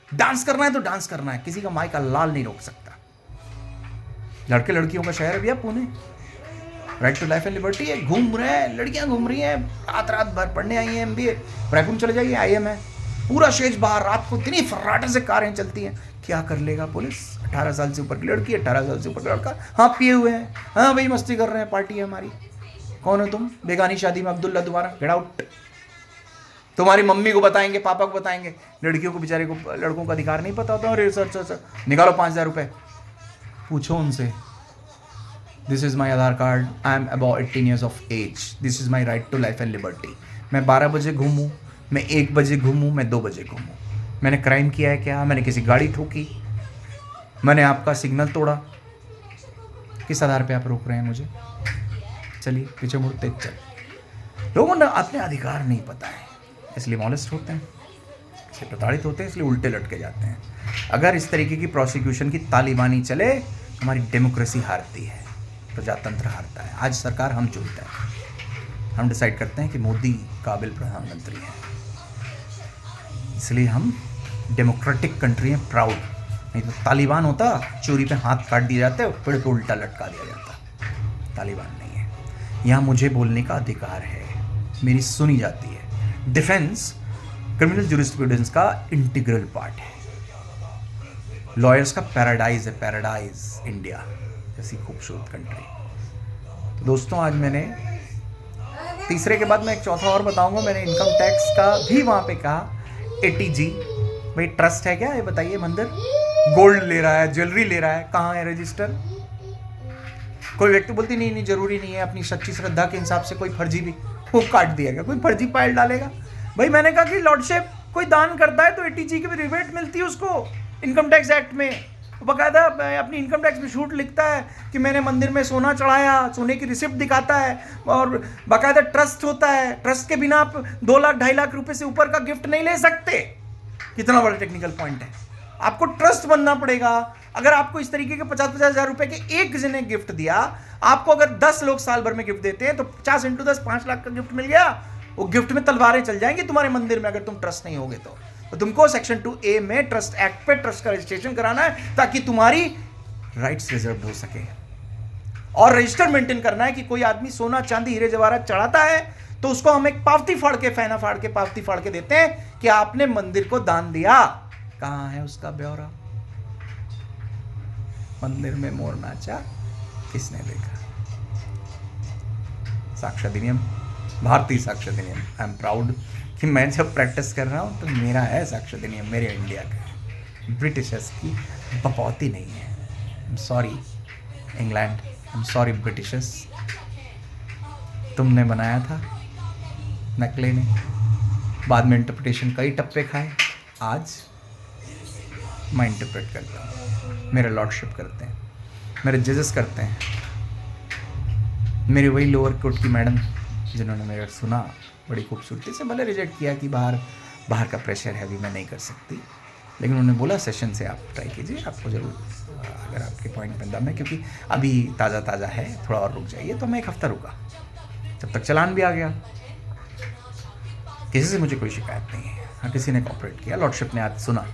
डांस करना है तो डांस करना है, किसी का माई का लाल नहीं रोक सकता। लड़के लड़कियों का शहर है भैया Pune, right to life and liberty है। घूम रहे हैं, लड़कियां घूम रही हैं, रात रात भर पढ़ने आई हैं MBA, रायपुर चले जाइए IIM है, पूरा शेष बाहर, रात को इतनी फर्राटे से कारें चलती हैं, क्या कर लेगा पुलिस? 18 साल से ऊपर की लड़की, 18 साल से ऊपर का लड़का, हाँ पिए हुए हैं, हाँ वही मस्ती कर रहे हैं, पार्टी है हमारी। कौन हो तुम? बेगानी शादी में अब्दुल्ला दोबारा, गेट आउट। तुम्हारी मम्मी को बताएंगे, पापा को बताएंगे, लड़कियों को बेचारे को, लड़कों का अधिकार नहीं पता होता। अरे सर निकालो 5,000 रुपये, पूछो उनसे। This is my Aadhaar card, I am about 18 years of age, this is my right to life and liberty. मैं 12 बजे घूमूँ, मैं 1 बजे घूमूँ, मैं 2 बजे घूमूँ, मैंने क्राइम किया है क्या? मैंने किसी गाड़ी ठोकी? मैंने आपका सिग्नल तोड़ा? किस आधार पे आप रोक रहे हैं मुझे? चलिए पीछे मुड़ते चल। लोगों ने अपने अधिकार नहीं पता है, इसलिए मॉलेस्ट होते हैं, इसलिए प्रताड़ित होते हैं, इसलिए उल्टे लटके जाते हैं। अगर इस तरीके की प्रोसिक्यूशन की तालिबानी चले, हमारी डेमोक्रेसी हारती है, प्रजातंत्र हारता है। आज सरकार हम चुनते हैं, हम डिसाइड करते हैं कि मोदी काबिल प्रधानमंत्री है, इसलिए हम डेमोक्रेटिक कंट्री हैं, प्राउड। नहीं तो तालिबान होता, चोरी पे हाथ काट दिए जाते, पेड़ पे उल्टा लटका दिया जाता। तालिबान नहीं है। यहाँ मुझे बोलने का अधिकार है, मेरी सुनी जाती है। डिफेंस क्रिमिनल जुरिस्प्रूडेंस का इंटीग्रल पार्ट है, लॉयर्स का पैराडाइज है, पैराडाइज इंडिया जैसी खूबसूरत कंट्री। तो दोस्तों आज मैंने तीसरे के बाद मैं एक चौथा और बताऊंगा। मैंने इनकम टैक्स का भी वहाँ पे कहा, ATG भाई ट्रस्ट है क्या? ये बताइए। मंदिर गोल्ड ले रहा है, ज्वेलरी ले रहा है, कहाँ है रजिस्टर? कोई व्यक्ति बोलती नहीं जरूरी नहीं है, अपनी सच्ची श्रद्धा के हिसाब से कोई फर्जी भी वो काट दिया गया, कोई फर्जी फाइल डालेगा। भाई मैंने कहा कि लॉर्डशिप कोई दान करता है तो ATG की भी रिबेट मिलती है उसको, इनकम टैक्स एक्ट में बाकायदा अपनी इनकम टैक्स में छूट लिखता है कि मैंने मंदिर में सोना चढ़ाया, सोने की रिसिप्ट दिखाता है, और बाकायदा ट्रस्ट होता है। ट्रस्ट के बिना आप 2 लाख 2.5 लाख रुपए से ऊपर का गिफ्ट नहीं ले सकते। कितना बड़ा टेक्निकल पॉइंट है, आपको ट्रस्ट बनना पड़ेगा। अगर आपको इस तरीके के 50-50 हज़ार रुपए के एक किसी ने गिफ्ट दिया, आपको अगर 10 लोग साल भर में गिफ्ट देते हैं तो 50 × 10 5 लाख का गिफ्ट मिल गया। वो गिफ्ट में तलवारें चल जाएंगी तुम्हारे मंदिर में, अगर तुम ट्रस्ट नहीं होगे तो तुमको सेक्शन 2A में ट्रस्ट एक्ट पे ट्रस्ट का रजिस्ट्रेशन कराना है, ताकि तुम्हारी राइट्स रिजर्व हो सके। और रजिस्टर मेंटेन करना है कि कोई आदमी सोना चांदी हीरे जवाहरात चढ़ाता है तो उसको हम एक पावती फाड़ के, फैना फाड़ के, पावती फाड़ के देते हैं कि आपने मंदिर को दान दिया। कहां है उसका ब्यौरा? मंदिर में मोर नाचा, किसने देखा? साक्ष्य अधिनियम, भारतीय साक्ष्य अधिनियम। आई एम प्राउड कि मैं जब प्रैक्टिस कर रहा हूं तो मेरा है साक्ष्य अधिनियम, मेरे इंडिया का। ब्रिटिशर्स की बपौती नहीं है। आई am sorry England, I am sorry Britishers, तुमने बनाया था, नकले ने। बाद में इंटरप्रिटेशन कई टप्पे खाए, आज मैं इंटरप्रेट करता हूँ, मेरे लॉर्डशिप करते हैं, मेरे जजेस करते हैं, मेरे वही लोअर कोर्ट की मैडम जिन्होंने मेरा सुना बड़ी खूबसूरती से, भले रिजेक्ट किया कि बाहर का प्रेशर है, अभी मैं नहीं कर सकती, लेकिन उन्होंने बोला सेशन से आप ट्राई कीजिए, आपको ज़रूर, अगर आपके पॉइंट में दम है, क्योंकि अभी ताज़ा है, थोड़ा और रुक जाइए। तो मैं 1 हफ्ता रुका, जब तक चालान भी आ गया। किसी से मुझे कोई शिकायत नहीं है, हाँ किसी ने कॉपरेट किया, लॉर्डशिप ने आज सुना।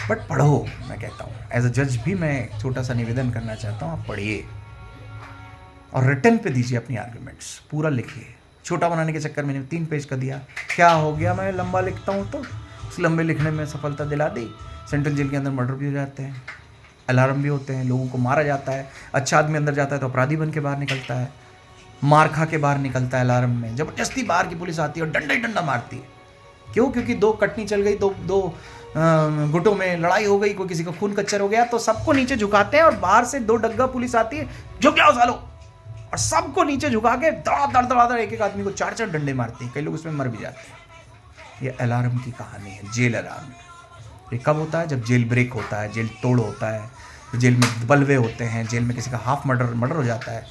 बट पढ़ो, मैं कहता हूँ एज अ जज भी मैं छोटा सा निवेदन करना चाहता हूँ, आप पढ़िए और रिटर्न पे दीजिए अपनी आर्ग्यूमेंट्स, पूरा लिखिए। छोटा बनाने के चक्कर में 3 पेज का दिया, क्या हो गया? मैं लंबा लिखता हूँ तो उस लंबे लिखने में सफलता दिला दी। सेंट्रल जेल के अंदर मर्डर भी हो जाते हैं, अलार्म भी होते हैं, लोगों को मारा जाता है। अच्छा आदमी अंदर जाता है तो अपराधी बन के बाहर निकलता है, मार खा के बाहर निकलता है अलार्म में। जबरदस्ती बाहर की पुलिस आती है और डंडा ही डंडा मारती है। क्यों? क्योंकि 2 कटनी चल गई, दो गुटों में लड़ाई हो गई, कोई किसी का खून कच्चर हो गया, तो सबको नीचे झुकाते हैं और बाहर से 2 डग्गा पुलिस आती है, झुक जाओ सालो, और सबको नीचे झुका के दड़ा एक आदमी को 4 डंडे मारते हैं। कई लोग उसमें मर भी जाते हैं। ये अलार्म की कहानी है, जेल अलार्म। ये कब होता है? जब जेल ब्रेक होता है, जेल तोड़ होता है, जेल में बलवे होते हैं, जेल में किसी का हाफ मर्डर हो जाता है,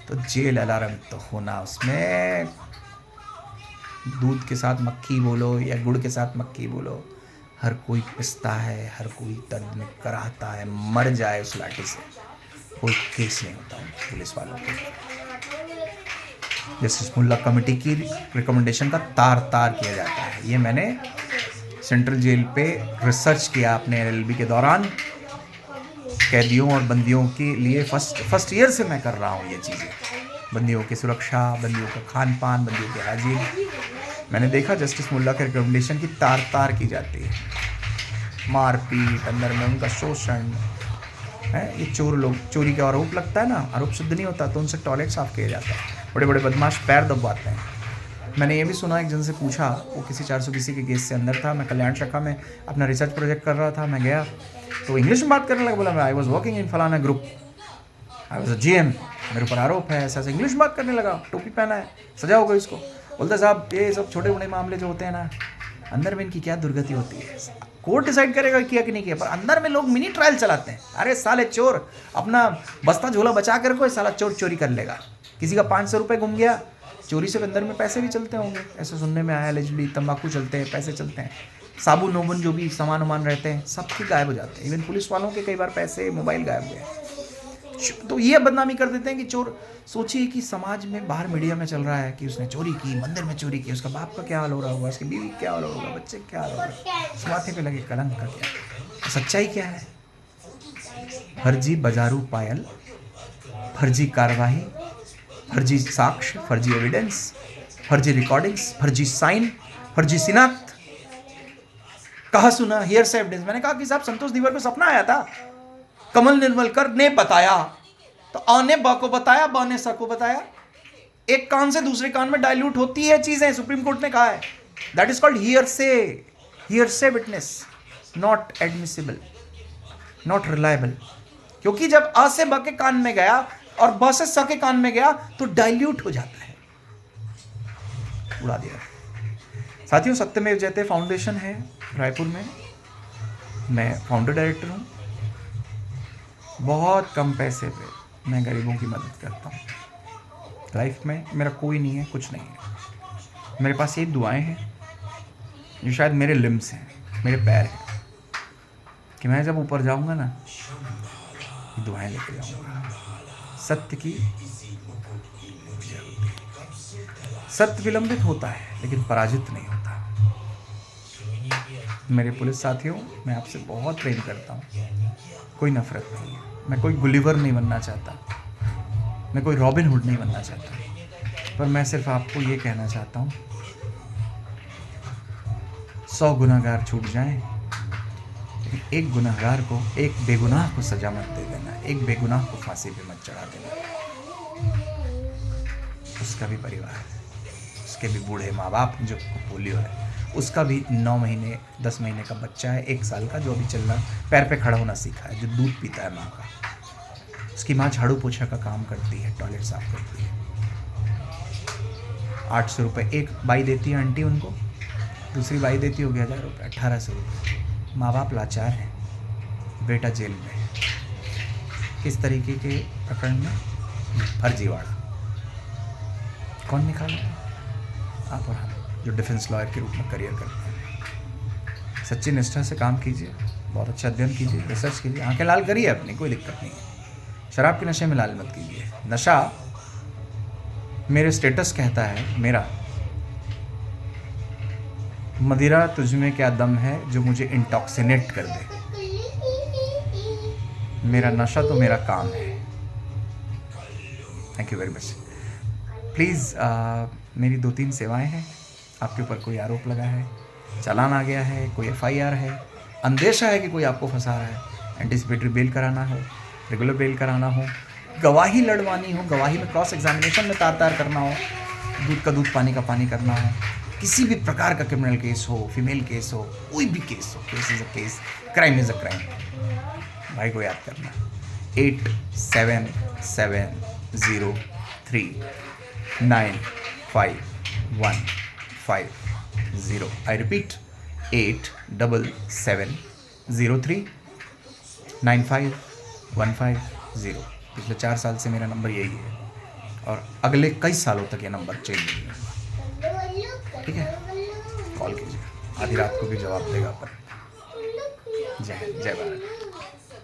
तो जेल अलार्म तो होना। उसमें दूध के साथ मक्खी बोलो या गुड़ के साथ मक्खी बोलो, हर कोई पिसता है, हर कोई दर्द में कराहता है, मर जाए उस लाठी से, कोई केस नहीं होता उन पुलिस वालों को। जस्टिस मुल्ला कमेटी की रिकमेंडेशन का तार तार किया जाता है। ये मैंने सेंट्रल जेल पे रिसर्च किया अपने एलएलबी के दौरान। कैदियों और बंदियों के लिए फर्स्ट ईयर से मैं कर रहा हूँ ये चीज़ें, बंदियों की सुरक्षा, बंदियों का खान पान, बंदियों के हाजिर। मैंने देखा जस्टिस मुल्ला के रिकमेंडेशन की तार तार की जाती है, मारपीट, अंदर में उनका शोषण है। ये चोर लोग, चोरी का आरोप लगता है ना, आरोप सिद्ध नहीं होता तो उनसे टॉयलेट साफ किया जाता है। बड़े बड़े बदमाश पैर दबवाते हैं। मैंने ये भी सुना, एक जन से पूछा, वो किसी 400 किसी के केस से अंदर था, मैं कल्याण शाखा में अपना रिसर्च प्रोजेक्ट कर रहा था, मैं गया तो इंग्लिश में बात करने लगा, बोला मैं आई वॉज वर्किंग इन फलाना group, I was a GM, मेरे ऊपर आरोप है, ऐसा इंग्लिश में बात करने लगा, टोपी पहना है, सजा होगा इसको। बोलता साहब ये सब छोटे बड़े मामले जो होते हैं ना, अंदर में इनकी क्या दुर्गति होती है, कोर्ट डिसाइड करेगा किया कि नहीं किया, पर अंदर में लोग मिनी ट्रायल चलाते हैं। अरे साले चोर, अपना बस्ता झोला बचा कर कोई साला चोर चोरी कर लेगा, किसी का 500 रुपये गुम गया, चोरी से अंदर में पैसे भी चलते होंगे, ऐसा सुनने में आया। एलिजिबली तंबाकू चलते हैं, पैसे चलते हैं, साबुन नोबुन जो भी सामान वामान रहते हैं सबके गायब हो जाते हैं। इवन पुलिस वालों के कई बार पैसे, मोबाइल गायब हुए। तो ये बदनामी कर देते हैं कि चोर। सोचिए कि समाज में बाहर मीडिया में चल रहा है कि उसने चोरी की, मंदिर में चोरी की, उसका बाप का क्या हाल हो रहा होगा, उसकी बीवी क्या हाल होगा, बच्चे क्या हाल होगा, उस माथे पे लगे कलंक का क्या। सच्चाई क्या है? फर्जी बाजारू पायल, फर्जी कार्रवाई, फर्जी साक्ष्य, फर्जी एविडेंस, फर्जी रिकॉर्डिंग्स, फर्जी साइन, फर्जी शिनाख्त। कहा सुना, हियर से एविडेंस। मैंने कहा कि साहब संतोष दीवार को सपना आया था, कमल निर्मलकर ने बताया, तो आ ने बा को बताया, बा ने सा को बताया, एक कान से दूसरे कान में डाइल्यूट होती है चीजें, सुप्रीम कोर्ट ने कहा है। दैट इज कॉल्ड हियर से witness, not admissible, not reliable. क्योंकि जब आ से ब के कान में गया और ब से स के कान में गया तो डाइल्यूट हो जाता है, उड़ा दिया। साथियों, सत्यमेव जयते फाउंडेशन है रायपुर में, मैं फाउंडर डायरेक्टर हूँ। बहुत कम पैसे पे मैं गरीबों की मदद करता हूँ। लाइफ में मेरा कोई नहीं है, कुछ नहीं है, मेरे पास ये दुआएं हैं जो शायद मेरे लिम्स हैं, मेरे पैर हैं, कि मैं जब ऊपर जाऊँगा ना, ये दुआएं लेके जाऊँगा। सत्य की सत्य विलंबित होता है लेकिन पराजित नहीं होता। मेरे पुलिस साथियों, मैं आपसे बहुत प्रेम करता हूँ, कोई नफरत नहीं है। मैं कोई गुलिवर नहीं बनना चाहता, मैं कोई रॉबिन हुड नहीं बनना चाहता, पर मैं सिर्फ आपको ये कहना चाहता हूँ, 100 गुनहगार छूट जाएं, लेकिन एक गुनहगार को, एक बेगुनाह को सजा मत दे देना, एक बेगुनाह को फांसी पे मत चढ़ा देना। उसका भी परिवार है, उसके भी बूढ़े माँ बाप जो पोलियो है, उसका भी 9 महीने 10 महीने का बच्चा है, 1 साल का, जो अभी चलना, पैर पे खड़ा होना सीखा है, जो दूध पीता है माँ का। उसकी माँ झाड़ू पोछा का काम करती है, टॉयलेट साफ करती है। 800 रुपये एक बाई देती है आंटी उनको, दूसरी बाई देती होगी 1000 रुपये, 1800 रुपये। माँ बाप लाचार हैं, बेटा जेल में है। किस तरीके के प्रकरण में? फर्जीवाड़ा। कौन निकाला? आप और हम, जो डिफेंस लॉयर के रूप में करियर करते हैं। सच्ची निष्ठा से काम कीजिए, बहुत अच्छा अध्ययन कीजिए, रिसर्च कीजिए, आंखें लाल करिए अपनी, कोई दिक्कत नहीं है। शराब के नशे में लाल मत कीजिए। नशा, मेरे स्टेटस कहता है मेरा, मदिरा तुझ में क्या दम है जो मुझे इंटॉक्सिनेट कर दे। मेरा नशा तो मेरा काम है। Thank you very much. Please मेरी 2-3 सेवाएं हैं। आपके ऊपर कोई आरोप लगा है, चालान आ गया है, कोई FIR है, अंदेशा है कि कोई आपको फंसा रहा है, एंटिसिपेटरी बेल कराना हो, रेगुलर बेल कराना हो, गवाही लड़वानी हो, गवाही में क्रॉस एग्जामिनेशन में तार करना हो, दूध का दूध पानी का पानी करना हो, किसी भी प्रकार का क्रिमिनल केस हो, फीमेल केस हो, कोई भी केस हो, case is a case, crime is a crime. भाई को याद करना, 8770395150। I repeat, 8770395150। पिछले 4 साल से मेरा नंबर यही है और अगले कई सालों तक ये नंबर चेंज नहीं होगा। ठीक है, कॉल कीजिए, आधी रात को भी जवाब देगा पर जय हिंद, जय भारत।